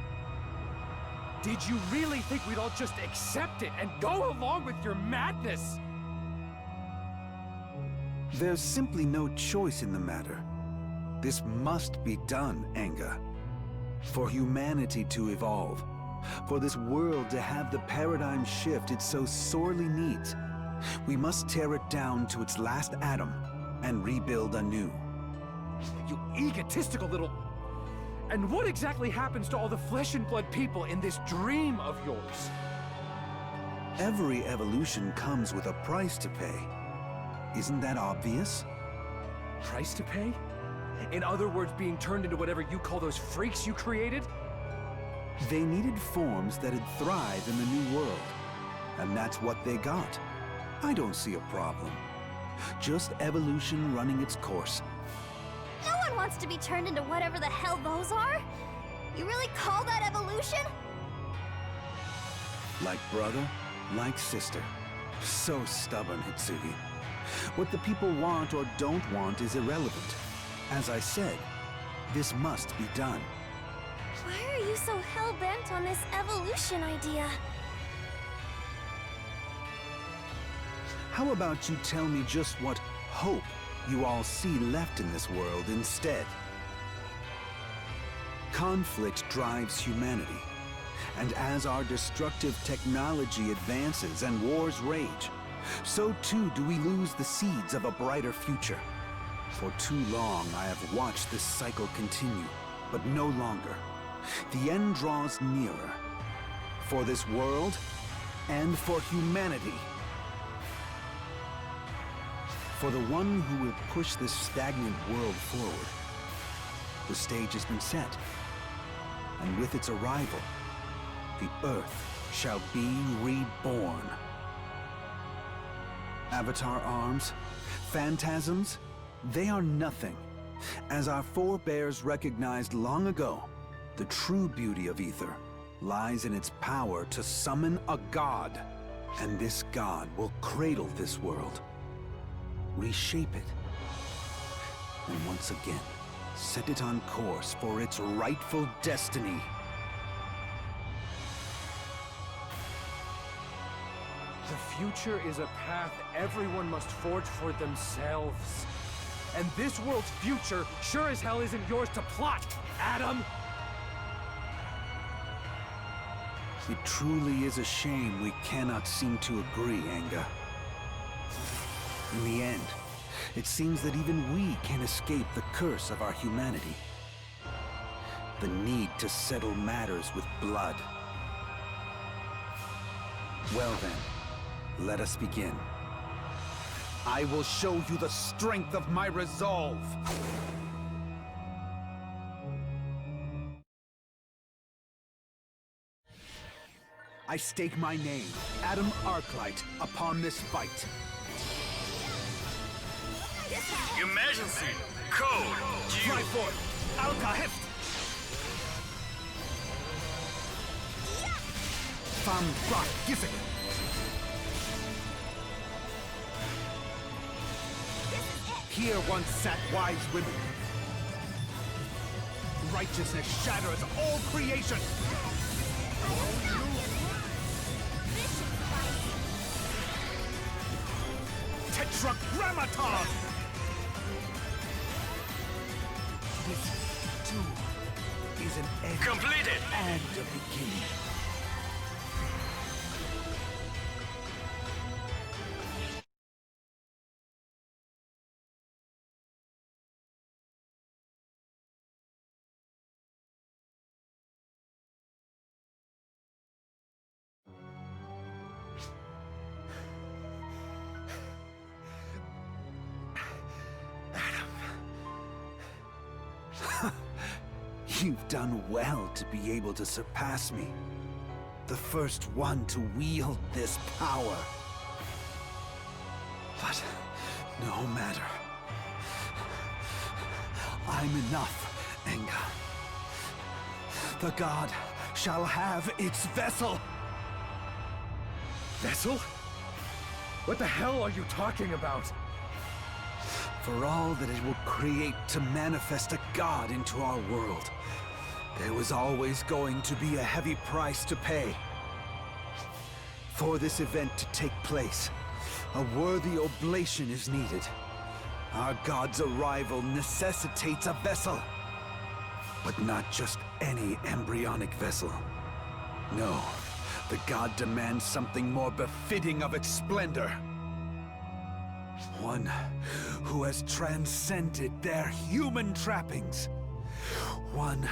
Did you really think we'd all just accept it and go along with your madness? There's simply no choice in the matter. This must be done, Enga. For humanity to evolve. For this world to have the paradigm shift it so sorely needs. We must tear it down to its last atom and rebuild anew. You egotistical little... And what exactly happens to all the flesh and blood people in this dream of yours? Every evolution comes with a price to pay. Isn't that obvious? Price to pay? In other words, being turned into whatever you call those freaks you created? They needed forms that'd thrive in the new world. And that's what they got. I don't see a problem. Just evolution running its course. No one wants to be turned into whatever the hell those are. You really call that evolution? Like brother, like sister. So stubborn, Hitsugi. What the people want or don't want is irrelevant. As I said, this must be done. Why are you so hell-bent on this evolution idea? How about you tell me just what hope you all see left in this world instead? Conflict drives humanity. And as our destructive technology advances and wars rage, so too do we lose the seeds of a brighter future. For too long I have watched this cycle continue, but no longer. The end draws nearer. For this world, and for humanity. For the one who will push this stagnant world forward. The stage has been set. And with its arrival, the Earth shall be reborn. Avatar arms, phantasms, they are nothing. As our forebears recognized long ago, the true beauty of Ether lies in its power to summon a god. And this god will cradle this world, reshape it, and once again, set it on course for its rightful destiny. The future is a path everyone must forge for themselves. And this world's future sure as hell isn't yours to plot, Adam! It truly is a shame we cannot seem to agree, Enga. In the end, it seems that even we can't escape the curse of our humanity. The need to settle matters with blood. Well then, let us begin. I will show you the strength of my resolve! I stake my name, Adam Arclight, upon this fight. Emergency! Code! Fly forth! Alka Heft! Fam Brat Gissig! Here once sat wise women. Righteousness shatters all creation! Tetragrammaton! This, too, is an end Completed! and a beginning. You've done well to be able to surpass me. The first one to wield this power. But no matter. I'm enough, Enga. The god shall have its vessel. Vessel? What the hell are you talking about? For all that it will create to manifest a god into our world, there was always going to be a heavy price to pay. For this event to take place, a worthy oblation is needed. Our god's arrival necessitates a vessel. But not just any embryonic vessel. No, the god demands something more befitting of its splendor. One who has transcended their human trappings. One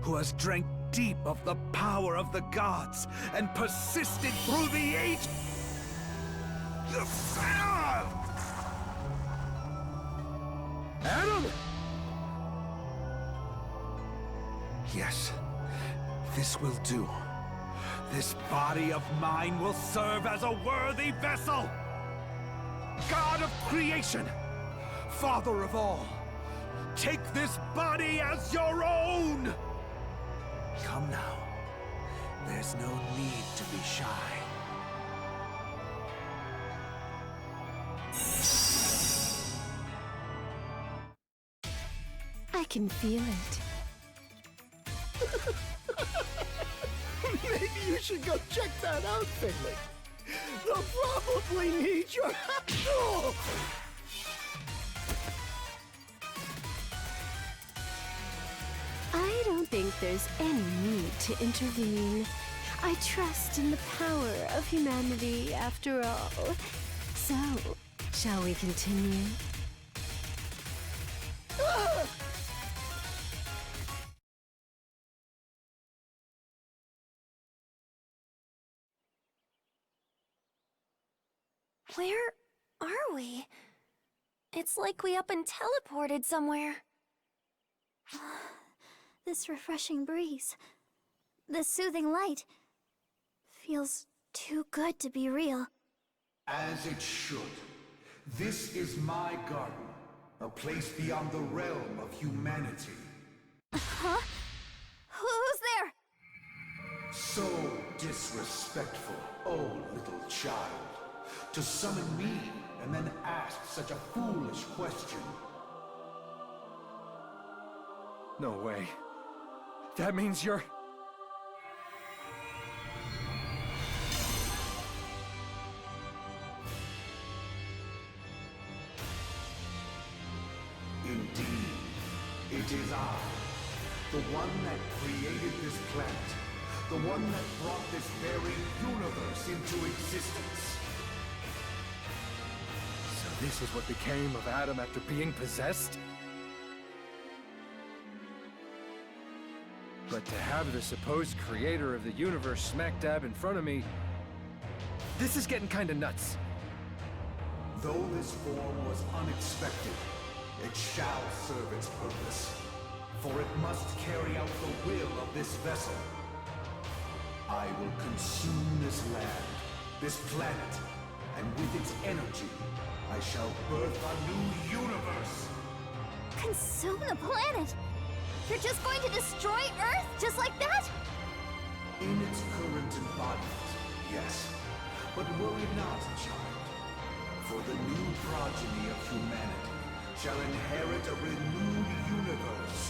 who has drank deep of the power of the gods and persisted through the age. Adam! Yes, this will do. This body of mine will serve as a worthy vessel! God of creation! Father of all! Take this body as your own! Come now. There's no need to be shy. I can feel it. Maybe you should go check that out, Phaleg. They'll probably need your help. I don't think there's any need to intervene. I trust in the power of humanity, after all. So, shall we continue? Where are we? It's like we up and teleported somewhere. This refreshing breeze, this soothing light, feels too good to be real. As it should. This is my garden, a place beyond the realm of humanity. Huh? Who's there? So disrespectful, oh little child. To summon me and then ask such a foolish question. No way. That means you're... Indeed, it is I, the one that created this planet, the one that brought this very universe into existence. So this is what became of Adam after being possessed? But to have the supposed creator of the universe smack dab in front of me... This is getting kinda nuts. Though this form was unexpected, it shall serve its purpose, for it must carry out the will of this vessel. I will consume this land, this planet, and with its energy, I shall birth a new universe! Consume the planet? You're just going to destroy Earth just like that? In its current embodiment, yes. But worry not, child. For the new progeny of humanity shall inherit a renewed universe.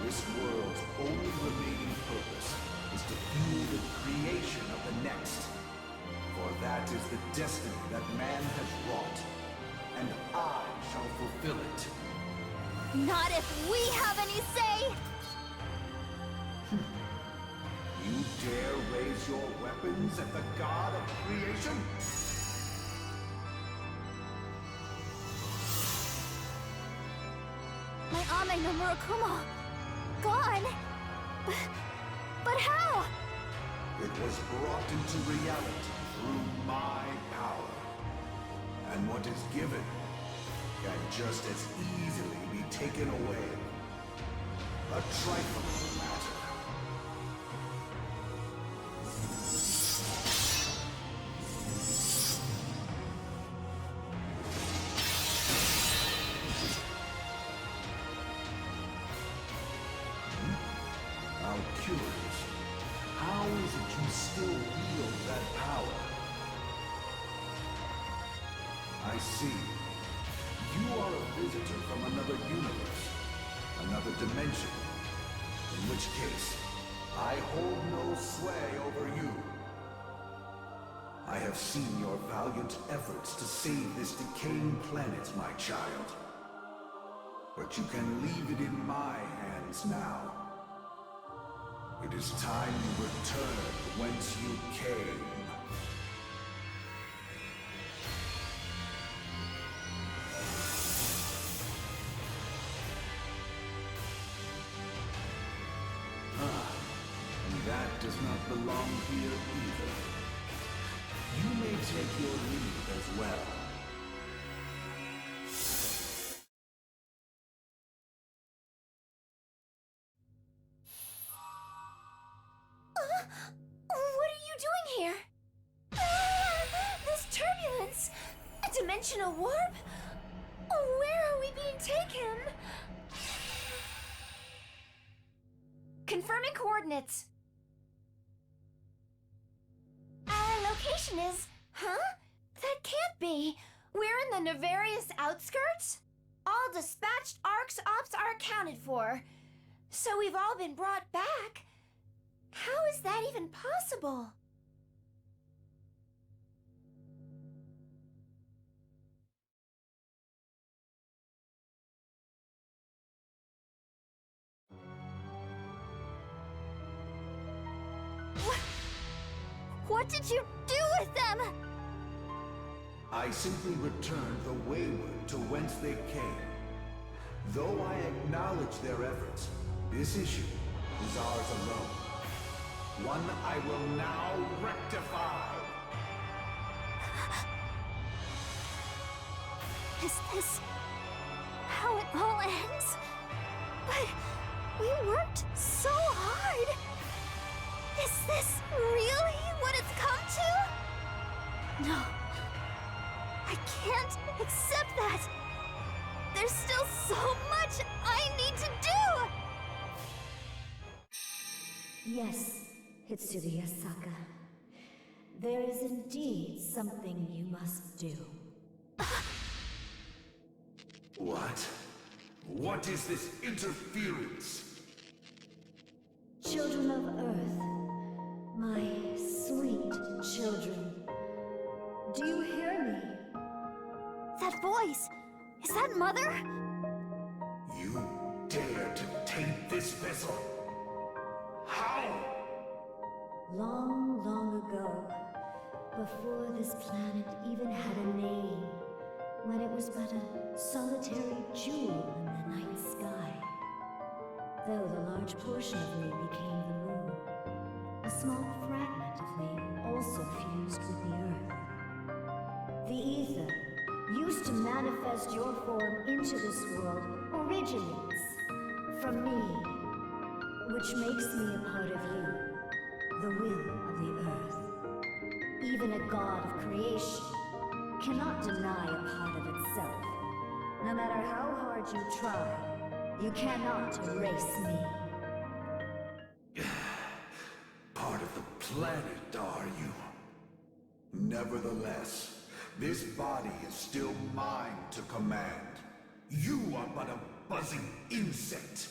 This world's only remaining purpose is to fuel the creation of the next. For that is the destiny that man has wrought, and I shall fulfill it. Not if we have any say! You dare raise your weapons at the god of creation? My Ame no Murakumo! Gone! But how? It was brought into reality through my power. And what is given can just as easily be taken away. A trifling matter. How curious. How is it you still wield that power? I see. You are a visitor from another universe, another dimension. In which case, I hold no sway over you. I have seen your valiant efforts to save this decaying planet, my child. But you can leave it in my hands now. It is time you returned whence you came. And that does not belong here either. You may take your leave as well. What are you doing here? This turbulence! A dimensional warp? Where are we being taken? Confirming coordinates. Our location is... Huh? That can't be. We're in the nefarious outskirts? All dispatched ARC's ops are accounted for. So we've all been brought back. How is that even possible? What did you do with them? I simply returned the wayward to whence they came. Though I acknowledge their efforts, this issue is ours alone. One I will now rectify. Is this how it all ends? But we worked so hard. Is this really what it's come to? No. I can't accept that. There's still so much I need to do. Yes, Hitsugi Asaka. There is indeed something you must do. What? What is this interference? Children of Earth, my sweet children, do you hear me? That voice! Is that Mother? You dare to taint this vessel? How? Long, long ago, before this planet even had a name, when it was but a solitary jewel in the night sky. Though the large portion of me became the moon, a small fragment of me also fused with the earth. The ether, used to manifest your form into this world, originates from me, which makes me a part of you, the will of the earth. Even a god of creation cannot deny a part of itself. No matter how hard you try, you cannot erase me. Part of the planet, are you? Nevertheless, this body is still mine to command. You are but a buzzing insect,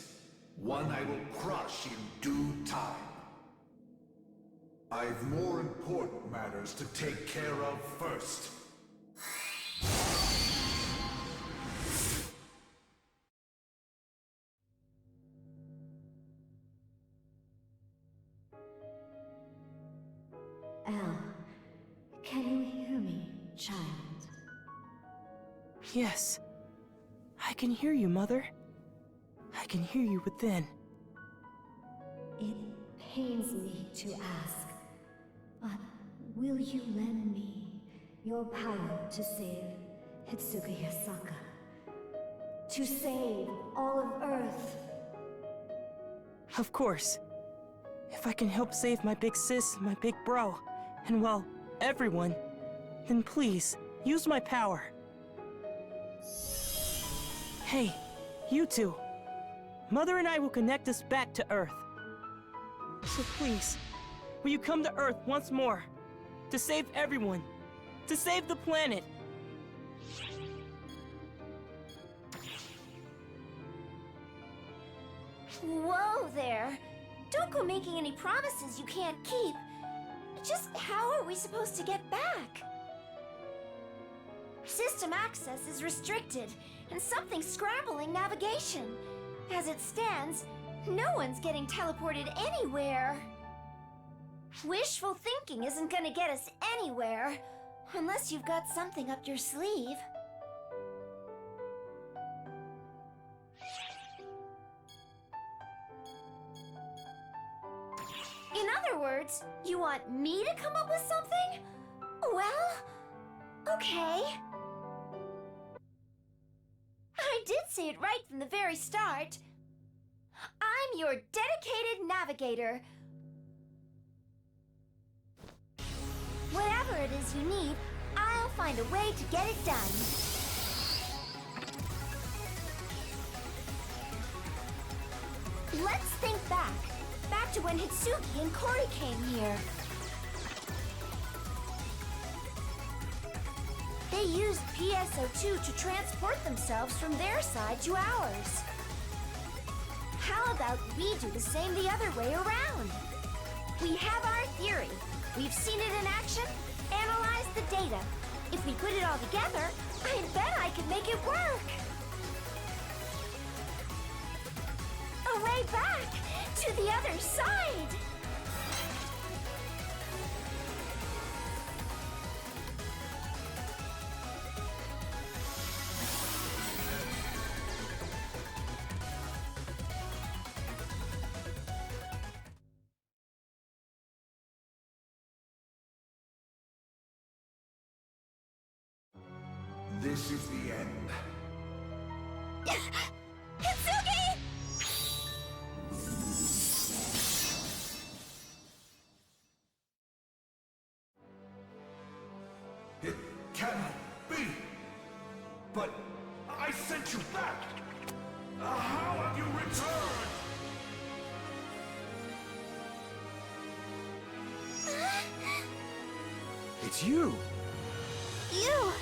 one I will crush in due time. I've more important matters to take care of first. Al, can you hear me, child? Yes. I can hear you, Mother. I can hear you within. It pains me to ask, but will you lend me your power to save Hitsugi Asaka? To save all of Earth? Of course. If I can help save my big sis, my big bro, and well, everyone, then please, use my power. Hey, you two. Mother and I will connect us back to Earth. So please, will you come to Earth once more? To save everyone. To save the planet. Whoa there! Don't go making any promises you can't keep. Just how are we supposed to get back? System access is restricted, and something's scrambling navigation. As it stands, no one's getting teleported anywhere. Wishful thinking isn't gonna get us anywhere, unless you've got something up your sleeve. In other words, you want me to come up with something? Well, okay. I did say it right from the very start. I'm your dedicated navigator. Whatever it is you need, I'll find a way to get it done. Let's think back. Back to when Hitsuki and Kori came here. They used PSO2 to transport themselves from their side to ours. How about we do the same the other way around? We have our theory. We've seen it in action, analyzed the data. If we put it all together, I bet I could make it work. A way back to the other side. This is the end. Hitsuki! It cannot be! But I sent you back! How have you returned? It's you! You!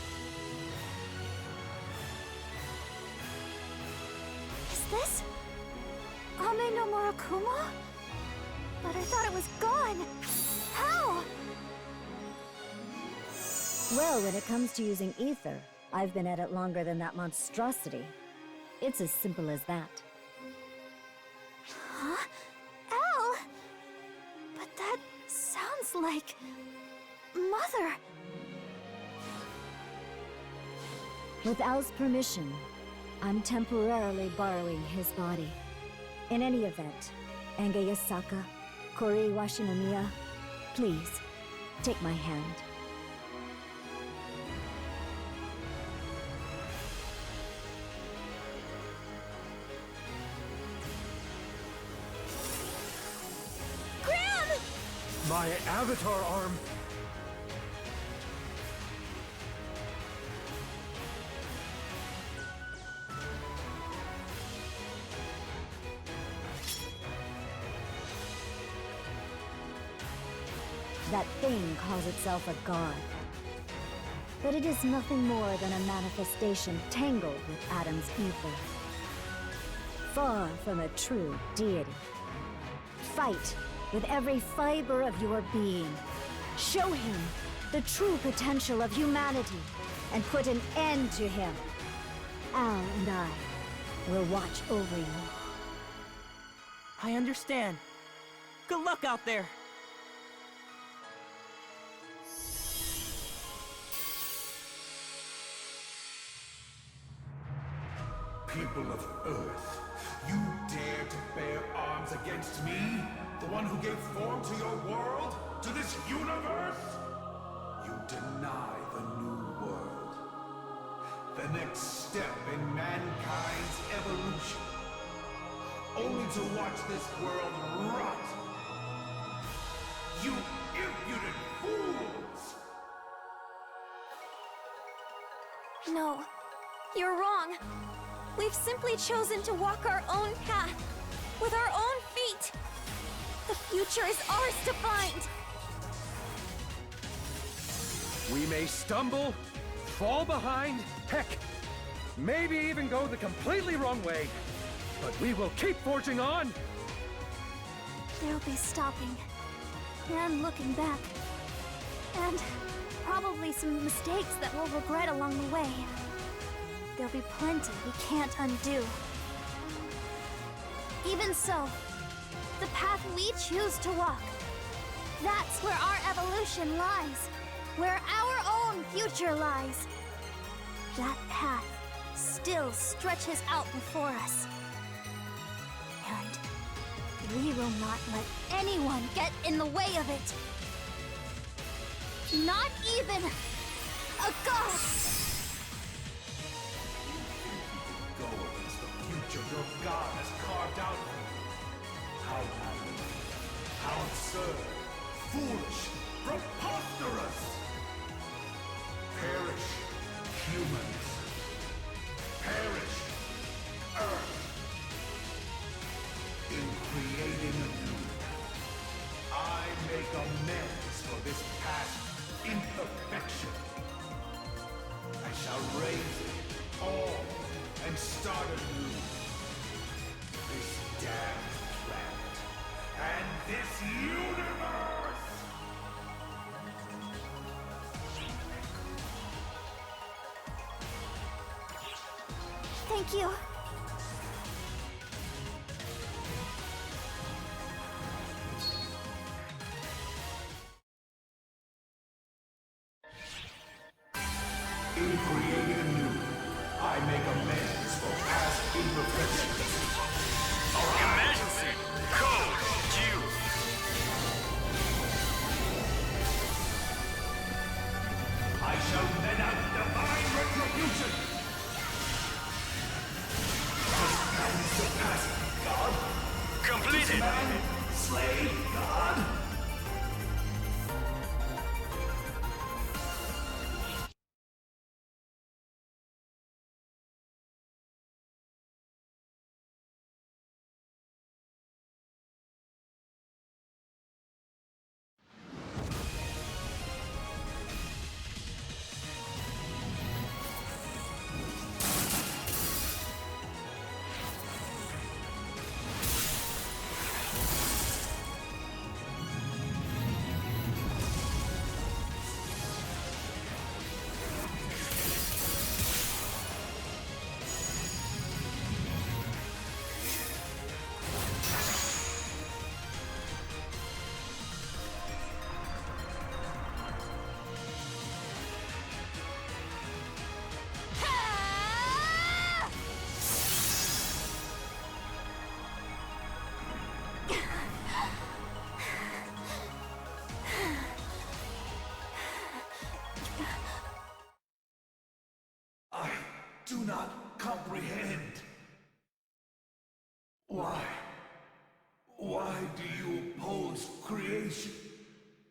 Is this Ame no Murakumo? But I thought it was gone. How? Well, when it comes to using ether, I've been at it longer than that monstrosity. It's as simple as that. Huh? Al! But that sounds like... Mother! With Al's permission, I'm temporarily borrowing his body. In any event, Enge Yasaka, Kori Washinomiya, please, take my hand. Graham! My avatar arm! That thing calls itself a god. But it is nothing more than a manifestation tangled with Adam's ether. Far from a true deity. Fight with every fiber of your being. Show him the true potential of humanity and put an end to him. Al and I will watch over you. I understand. Good luck out there! People of Earth, you dare to bear arms against me? The one who gave form to your world? To this universe? You deny the new world. The next step in mankind's evolution. only to watch this world rot. You impudent fools! No, you're wrong. We've simply chosen to walk our own path, with our own feet. The future is ours to find. We may stumble, fall behind, heck, maybe even go the completely wrong way. But we will keep forging on! There'll be stopping, and looking back, and probably some mistakes that we'll regret along the way. There'll be plenty we can't undo. Even so, the path we choose to walk, that's where our evolution lies, where our own future lies. That path still stretches out before us. And we will not let anyone get in the way of it. Not even a god! Go against the future your God has carved out for you. How naive, how absurd, foolish, preposterous! Perish, humans. Perish, Earth. In creating anew, I make amends for this past imperfection. I shall raise it all and start anew. This damned planet and this universe! Thank you. In creating anew, I make amends for past imperfections. Emergency! Code Q! I shall mete out divine retribution! Does man surpass God? Completed! Does man slay God? I do not comprehend. Why? Why do you oppose creation?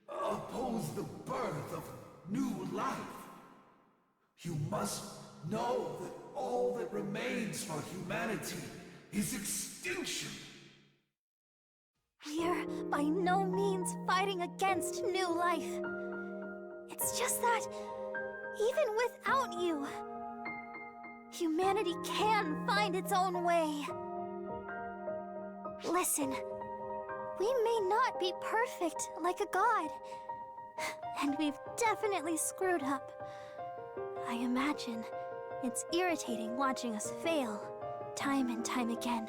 Oppose the birth of new life? You must know that all that remains for humanity is extinction. We're by no means fighting against new life. It's just that, even without you, humanity can find its own way. Listen, we may not be perfect like a god, and we've definitely screwed up. I imagine it's irritating watching us fail, time and time again.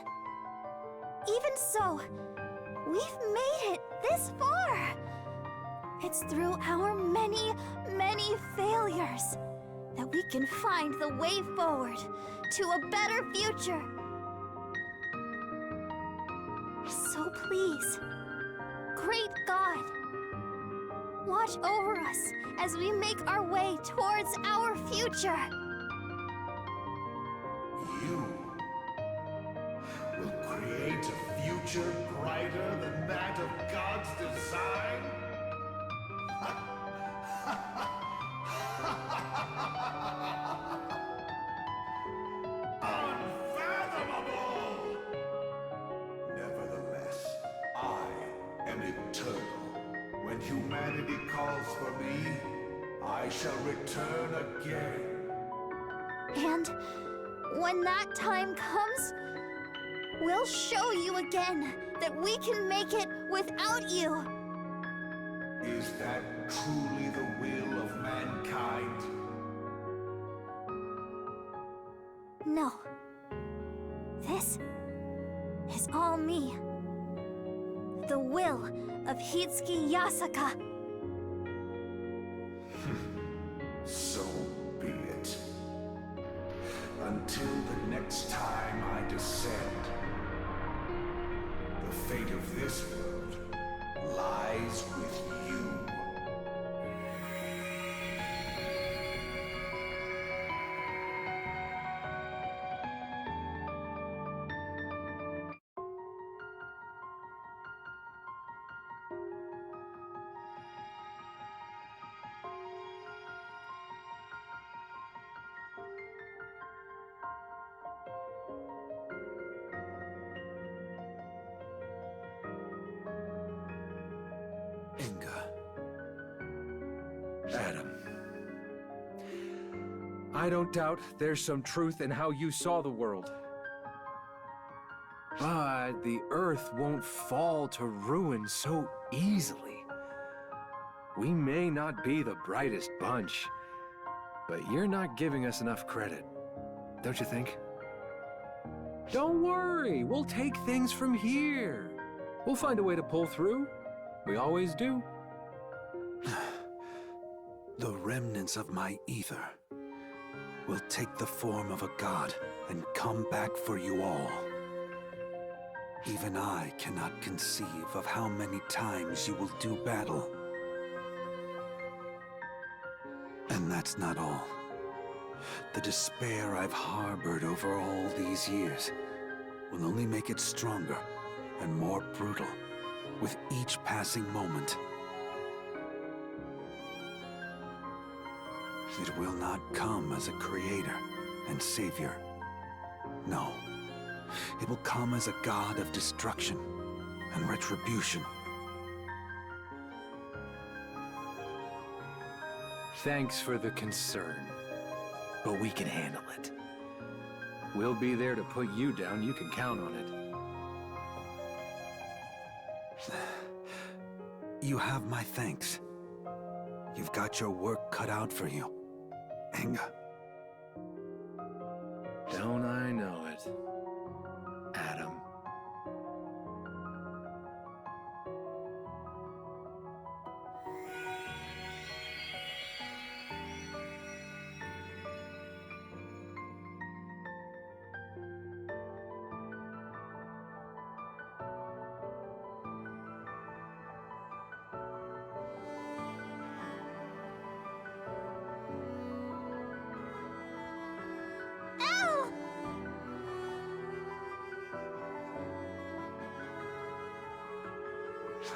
Even so, we've made it this far! It's through our many, many failures that we can find the way forward to a better future. So please, great God, watch over us as we make our way towards our future. You will create humanity calls for me, I shall return again. And when that time comes, we'll show you again that we can make it without you. Is that truly the will of mankind? No. This is all me. The will of Hitsuki Yasaka. So be it. Until the next time I descend, the fate of this world lies with you. Adam. I don't doubt there's some truth in how you saw the world. But the Earth won't fall to ruin so easily. We may not be the brightest bunch, but you're not giving us enough credit, don't you think? Don't worry, we'll take things from here. We'll find a way to pull through. We always do. The remnants of my ether will take the form of a god and come back for you all. Even I cannot conceive of how many times you will do battle. And that's not all. The despair I've harbored over all these years will only make it stronger and more brutal with each passing moment. It will not come as a creator and savior. No, it will come as a god of destruction and retribution. Thanks for the concern, but we can handle it. We'll be there to put you down, you can count on it. You have my thanks. You've got your work cut out for you, Inga. Don't I know it, Adam?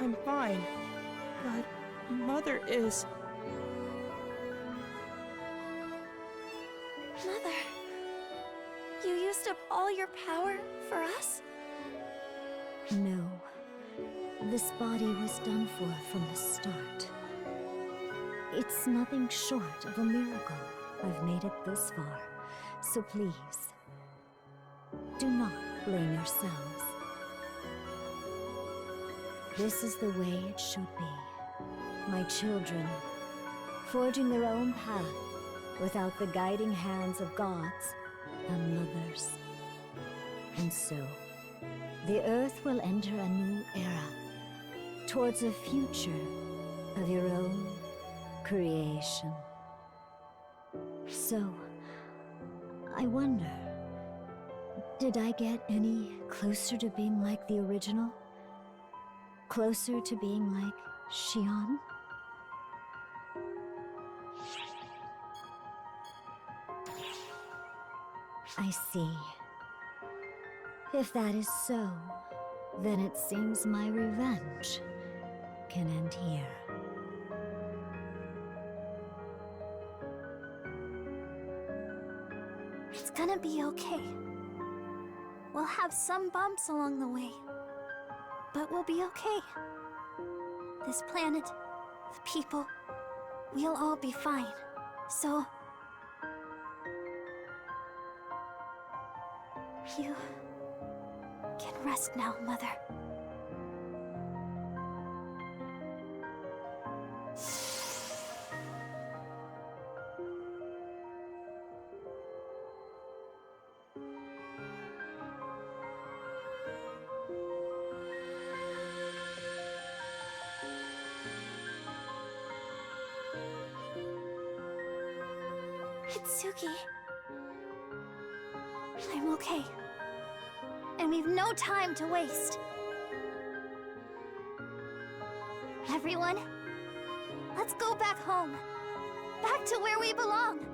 I'm fine, but Mother is... Mother, you used up all your power for us? No. This body was done for from the start. It's nothing short of a miracle I've made it this far. So please, do not blame yourselves. This is the way it should be. My children, forging their own path without the guiding hands of gods and mothers. And so, the Earth will enter a new era, towards a future of your own creation. So, I wonder, did I get any closer to being like the original? Closer to being like Xion? I see. If that is so, then it seems my revenge can end here. It's gonna be okay. We'll have some bumps along the way, but we'll be okay. This planet the people, we'll all be fine. So... you can rest now, Mother. Hitsuki. I'm okay. And we've no time to waste. Everyone, let's go back home. Back to where we belong.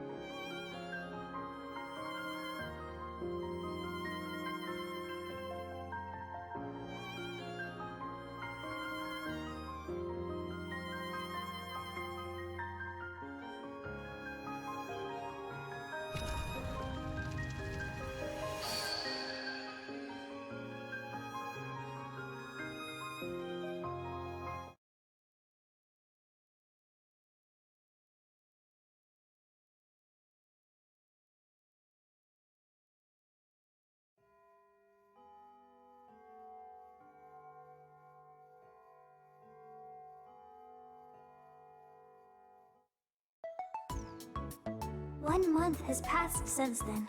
One month has passed since then.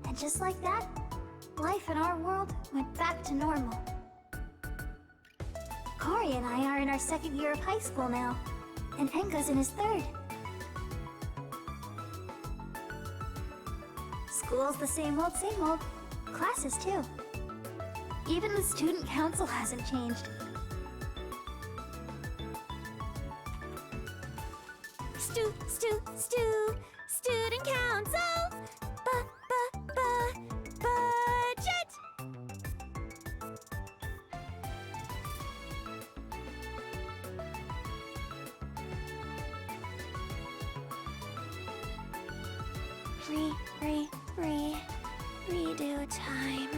And just like that, life in our world went back to normal. Cory and I are in our second year of high school now, and Enga's in his third. School's the same old, classes too. Even the student council hasn't changed. Student council! Budget! Redo time.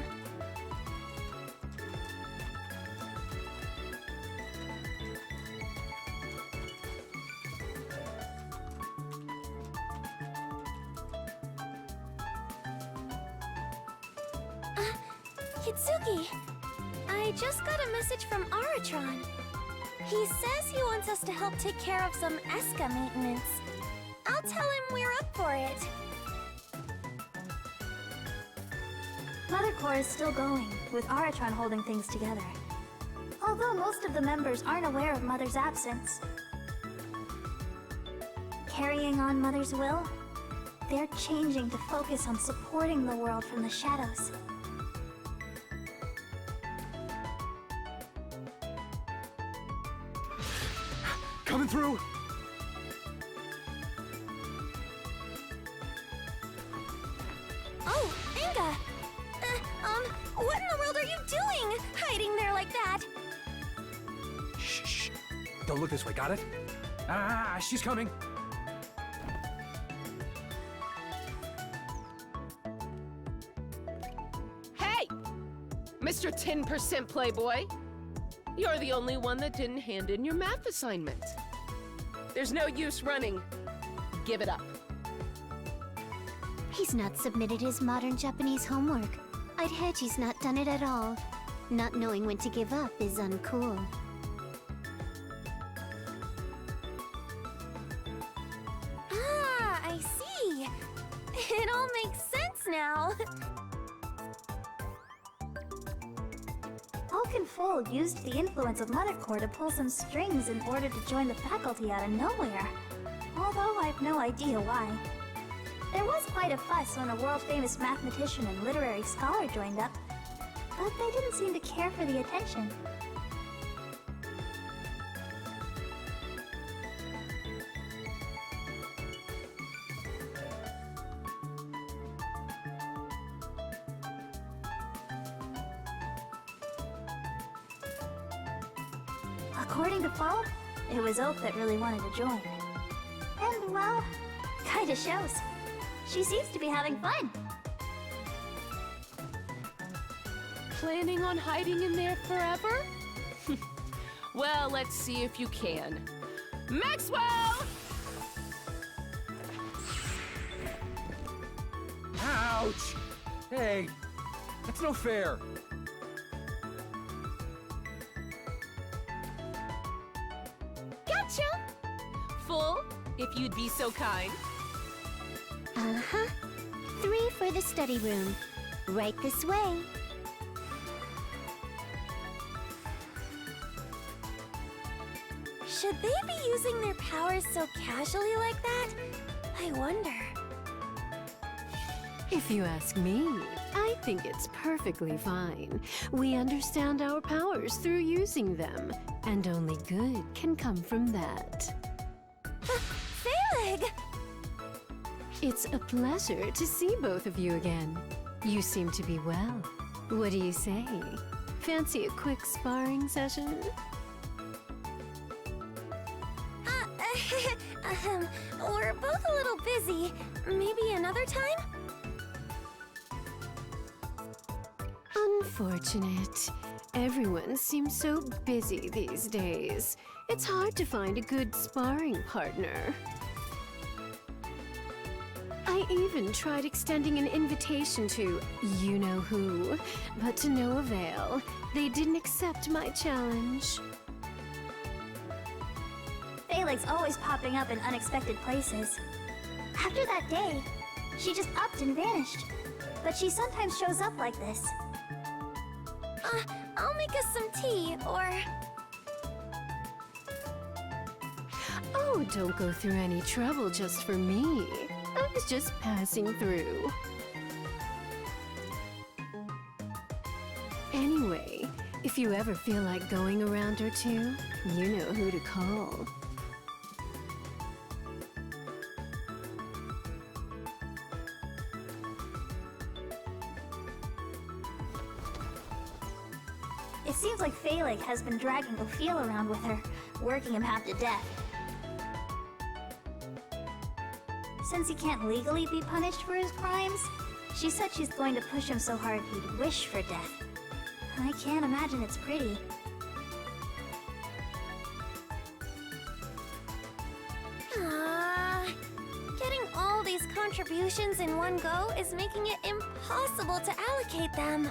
Hitsuki, I just got a message from Aratron. He says he wants us to help take care of some Eska maintenance. I'll tell him we're up for it. Mother Corps is still going, with Aratron holding things together. Although most of the members aren't aware of Mother's absence. Carrying on Mother's will, they're changing to focus on supporting the world from the shadows. Coming through! Oh, Enga! What in the world are you doing? Hiding there like that? Shh. Don't look this way, got it? Ah, she's coming. Hey! Mr. 10% Playboy! You're the only one that didn't hand in your math assignment. There's no use running. Give it up. He's not submitted his modern Japanese homework. I'd hedge he's not done it at all. Not knowing when to give up is uncool. Ah, I see. It all makes sense now. Oakenfold used the influence of Mother Corps to pull some strings in order to join the faculty out of nowhere. Although I've no idea why. There was quite a fuss when a world-famous mathematician and literary scholar joined up, but they didn't seem to care for the attention. According to Fall, it was Oak that really wanted to join. And, well, kinda shows. She seems to be having fun. Planning on hiding in there forever? Well, let's see if you can. Maxwell! Ouch! Hey, that's no fair. Gotcha! Full, if you'd be so kind. Uh-huh. 3 for the study room. Right this way. Should they be using their powers so casually like that? I wonder. If you ask me, I think it's perfectly fine. We understand our powers through using them, and only good can come from that. Phaleg! It's a pleasure to see both of you again. You seem to be well. What do you say? Fancy a quick sparring session? We're both a little busy. Maybe another time? Unfortunate. Everyone seems so busy these days. It's hard to find a good sparring partner. I even tried extending an invitation to you-know-who, but to no avail. They didn't accept my challenge. Phaleg's always popping up in unexpected places. After that day, she just upped and vanished. But she sometimes shows up like this. I'll make us some tea, or... Oh, don't go through any trouble just for me. I was just passing through. Anyway, if you ever feel like going a round or two, you know who to call. It seems like Phaleg has been dragging Ophiel around with her, working him half to death. Since he can't legally be punished for his crimes, she said she's going to push him so hard he'd wish for death. I can't imagine it's pretty. Getting all these contributions in one go is making it impossible to allocate them.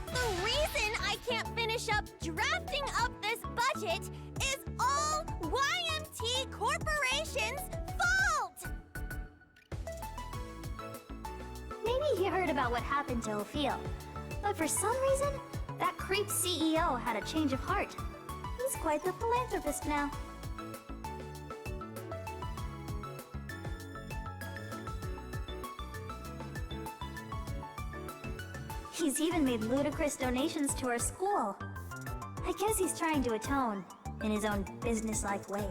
The reason I can't finish up drafting up this budget is all YMT Corporation's fault! Maybe he heard about what happened to Ophiel, but for some reason, that creep CEO had a change of heart. He's quite the philanthropist now. He's even made ludicrous donations to our school. I guess he's trying to atone, in his own business-like way.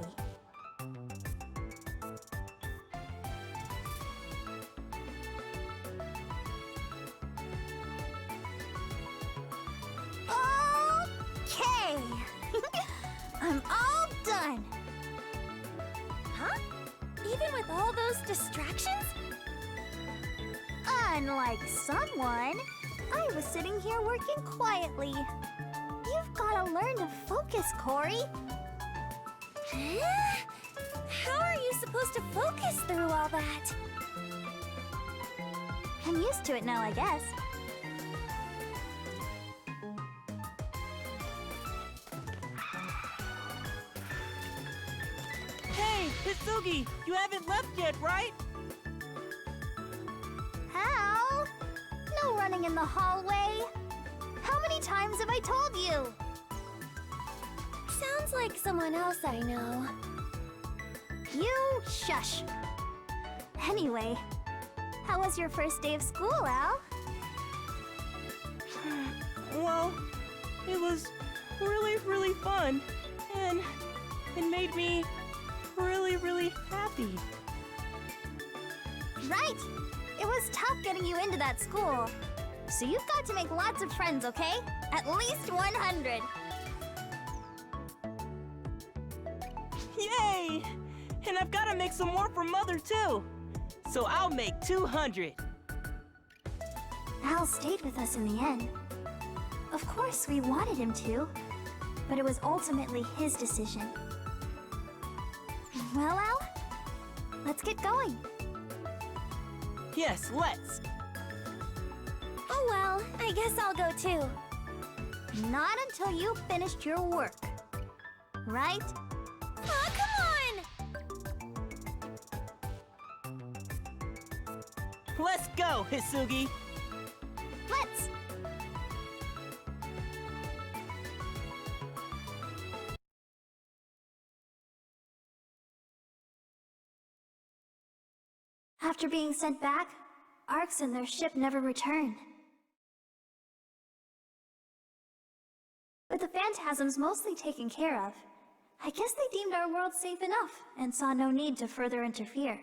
Okay! I'm all done! Huh? Even with all those distractions? Unlike someone, I was sitting here working quietly. You've gotta learn to focus, Corey. Huh? How are you supposed to focus through all that? I'm used to it now, I guess. Hey, Hitsugi, you haven't left yet, right? Hal? No running in the hallway. How many times have I told you? Sounds like someone else I know. You shush. Anyway, how was your first day of school, Al? Well, it was really, really fun. And it made me really, really happy. Right! It was tough getting you into that school. So you've got to make lots of friends, okay? At least 100. Yay! And I've got to make some more for Mother, too. So I'll make 200. Al stayed with us in the end. Of course, we wanted him to, but it was ultimately his decision. Well, Al, let's get going. Yes, let's. Oh well, I guess I'll go too. Not until you've finished your work. Right? Oh, come on! Let's go, Hisugi. Let's! After being sent back, Arcs and their ship never returned. With the phantasms mostly taken care of, I guess they deemed our world safe enough and saw no need to further interfere.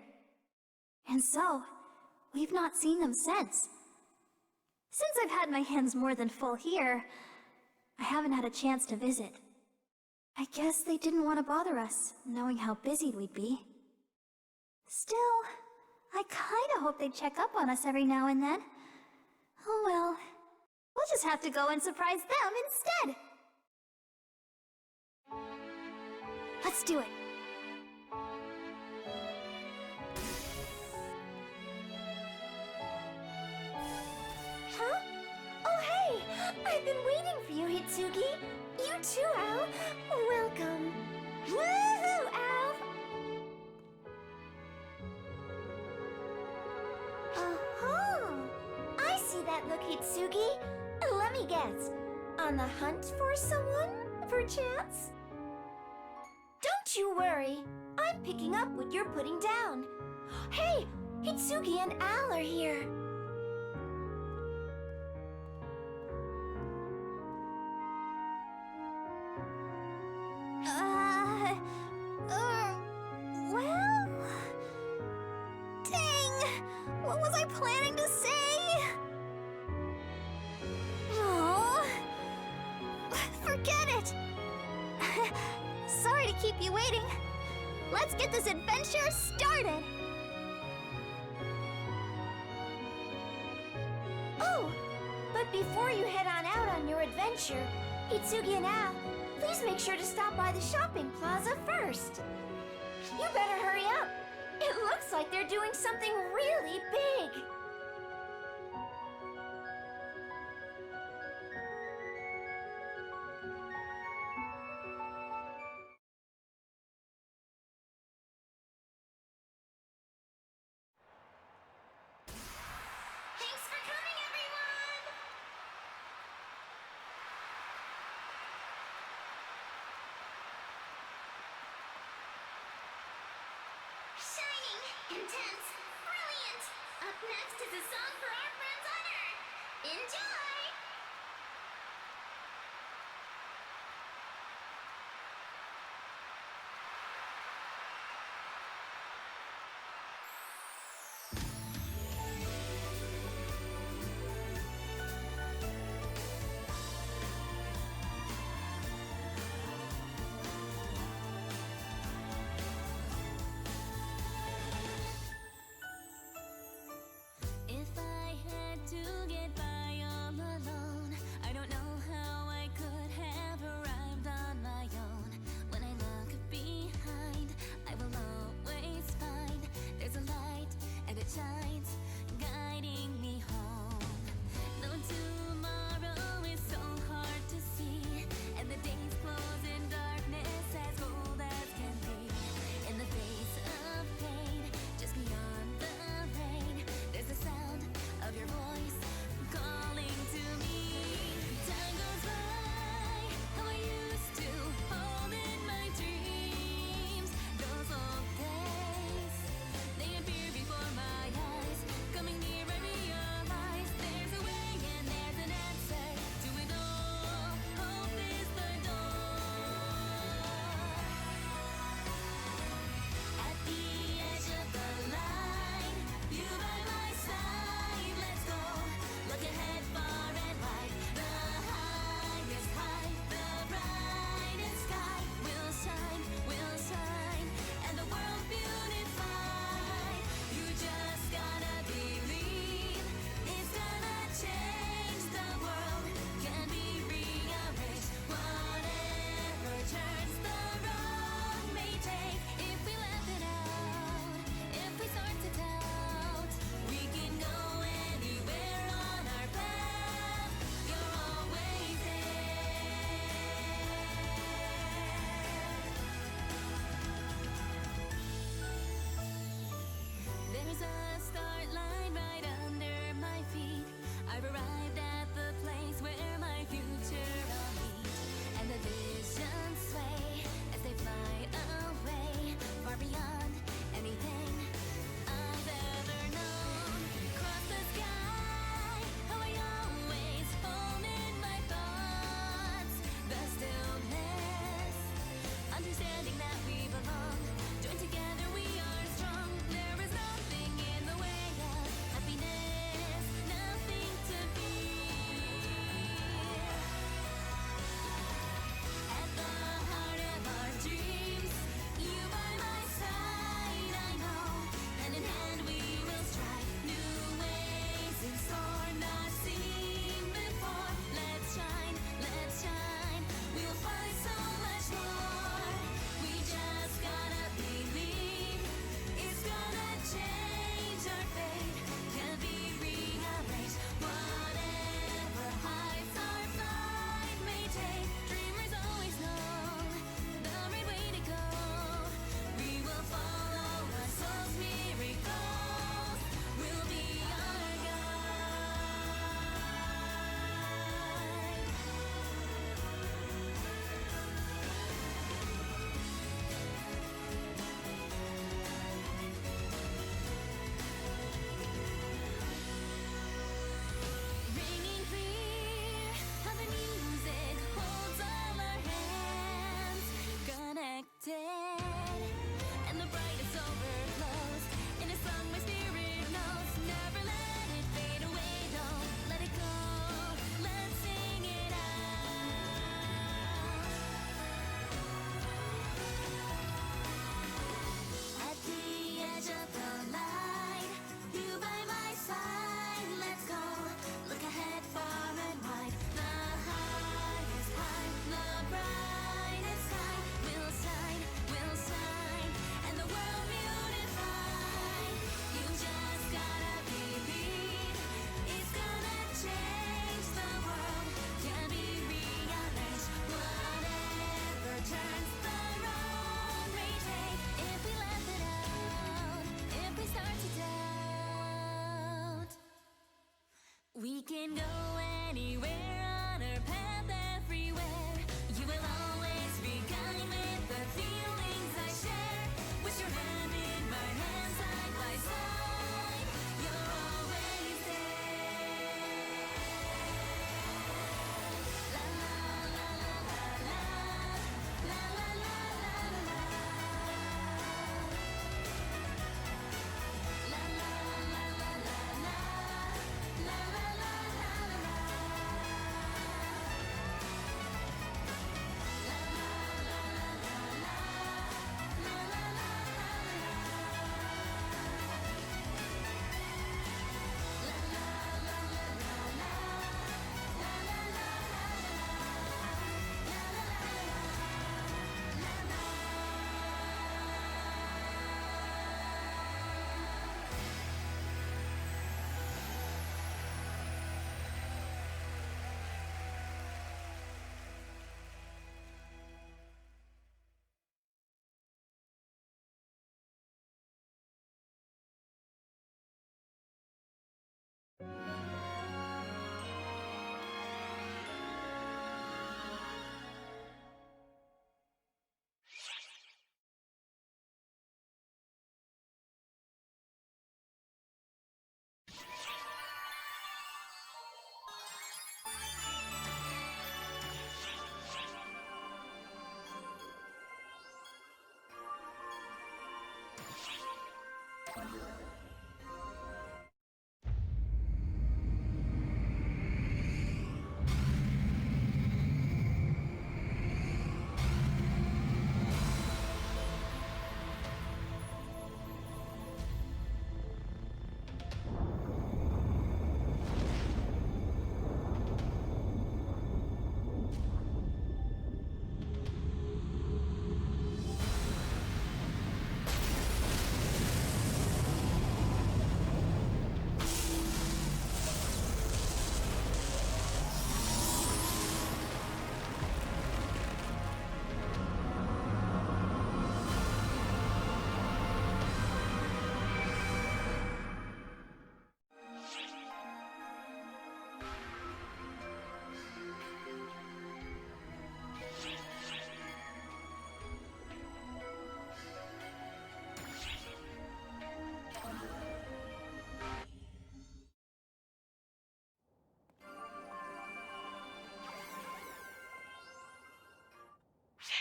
And so, we've not seen them since. Since I've had my hands more than full here, I haven't had a chance to visit. I guess they didn't want to bother us, knowing how busy we'd be. Still, I kinda hope they'd check up on us every now and then. Oh well, we'll just have to go and surprise them instead! Let's do it! Huh? Oh hey! I've been waiting for you, Hitsugi! You too, Al! Welcome! Woohoo, Al! Uh-huh! I see that look, Hitsugi. Let me guess. On the hunt for someone, perchance? Don't you worry. I'm picking up what you're putting down. Hey! Hitsugi and Al are here. Well... Dang! What was I planning to say? Oh... Forget it! Sorry to keep you waiting. Let's get this adventure started! Oh! But before you head on out on your adventure, Hitsugi and Al, please make sure to stop by the shopping plaza first. You better hurry up. It looks like they're doing something really big. Thanks for coming, everyone! Shining, intense, brilliant! Up next is a song for our friends on Earth. Enjoy! If I had to get by all alone,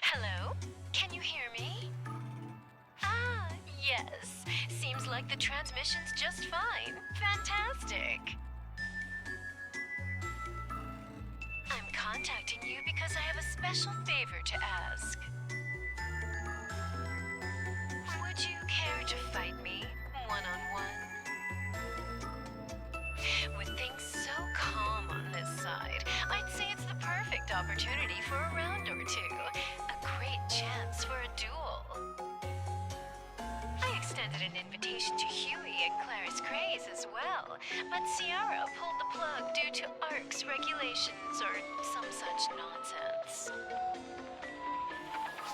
Hello? Can you hear me? Ah, yes. Seems like the transmission's just fine. Fantastic. I'm contacting you because I have a special favor to ask. Would you care to fight me one-on-one? With things so calm on this side, I'd say it's the perfect opportunity for a round or two. A great chance for a duel. I extended an invitation to Huey and Clarice Craze as well, but Ciara pulled the plug due to ARC's regulations or some such nonsense.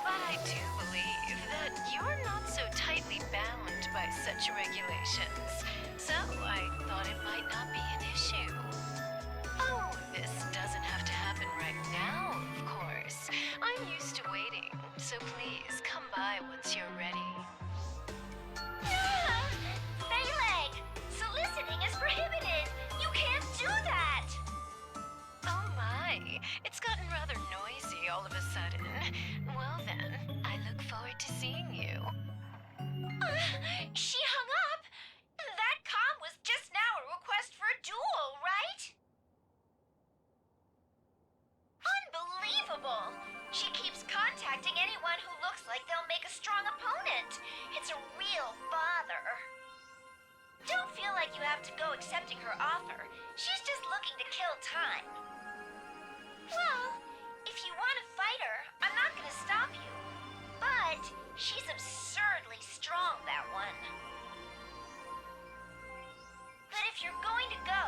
But I do believe that you're not so tightly bound by such regulations, so I thought it might not be an issue. Oh, this doesn't have to happen right now, of course. I'm used to waiting, so please come by once you're ready. Phaleg! Soliciting is prohibited! You can't do that! Oh my, it's gotten rather noisy all of a sudden. Well then, I look forward to seeing you. She hung up! That comm was just now a request for a duel, right? Unbelievable! She keeps contacting anyone who looks like they'll make a strong opponent. It's a real bother. Don't feel like you have to go accepting her offer. She's just looking to kill time. Well, if you want to fight her, I'm not going to stop you. But she's absurdly strong, that one. But if you're going to go,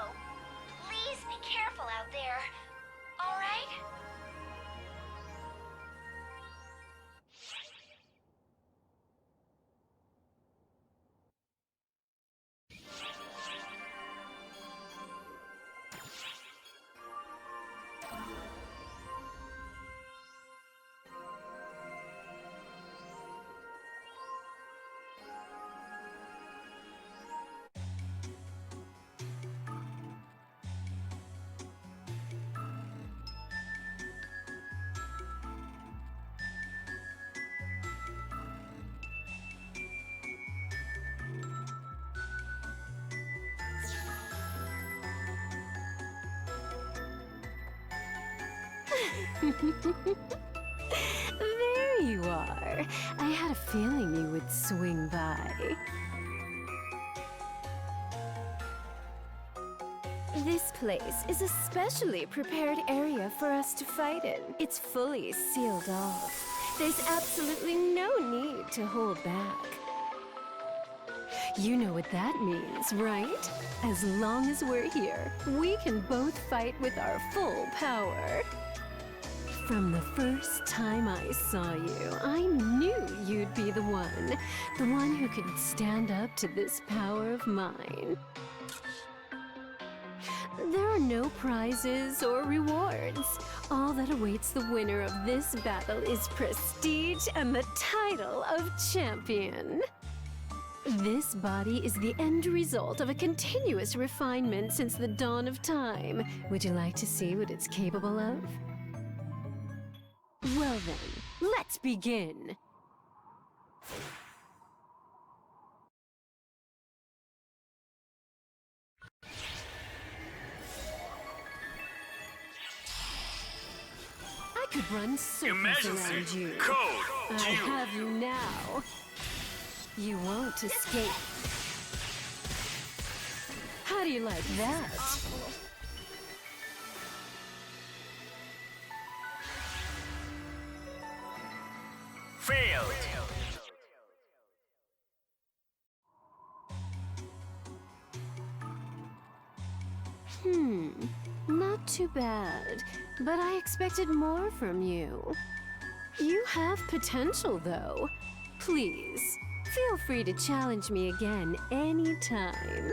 please be careful out there. All right? There you are. I had a feeling you would swing by. This place is a specially prepared area for us to fight in. It's fully sealed off. There's absolutely no need to hold back. You know what that means, right? As long as we're here, we can both fight with our full power. From the first time I saw you, I knew you'd be the one who could stand up to this power of mine. There are no prizes or rewards. All that awaits the winner of this battle is prestige and the title of champion. This body is the end result of a continuous refinement since the dawn of time. Would you like to see what it's capable of? Well then, let's begin. could run circles Emergency. around you. Code. I have you now. You won't escape. How do you like that? Failed. Not too bad, but I expected more from you. You have potential, though. Please, feel free to challenge me again anytime.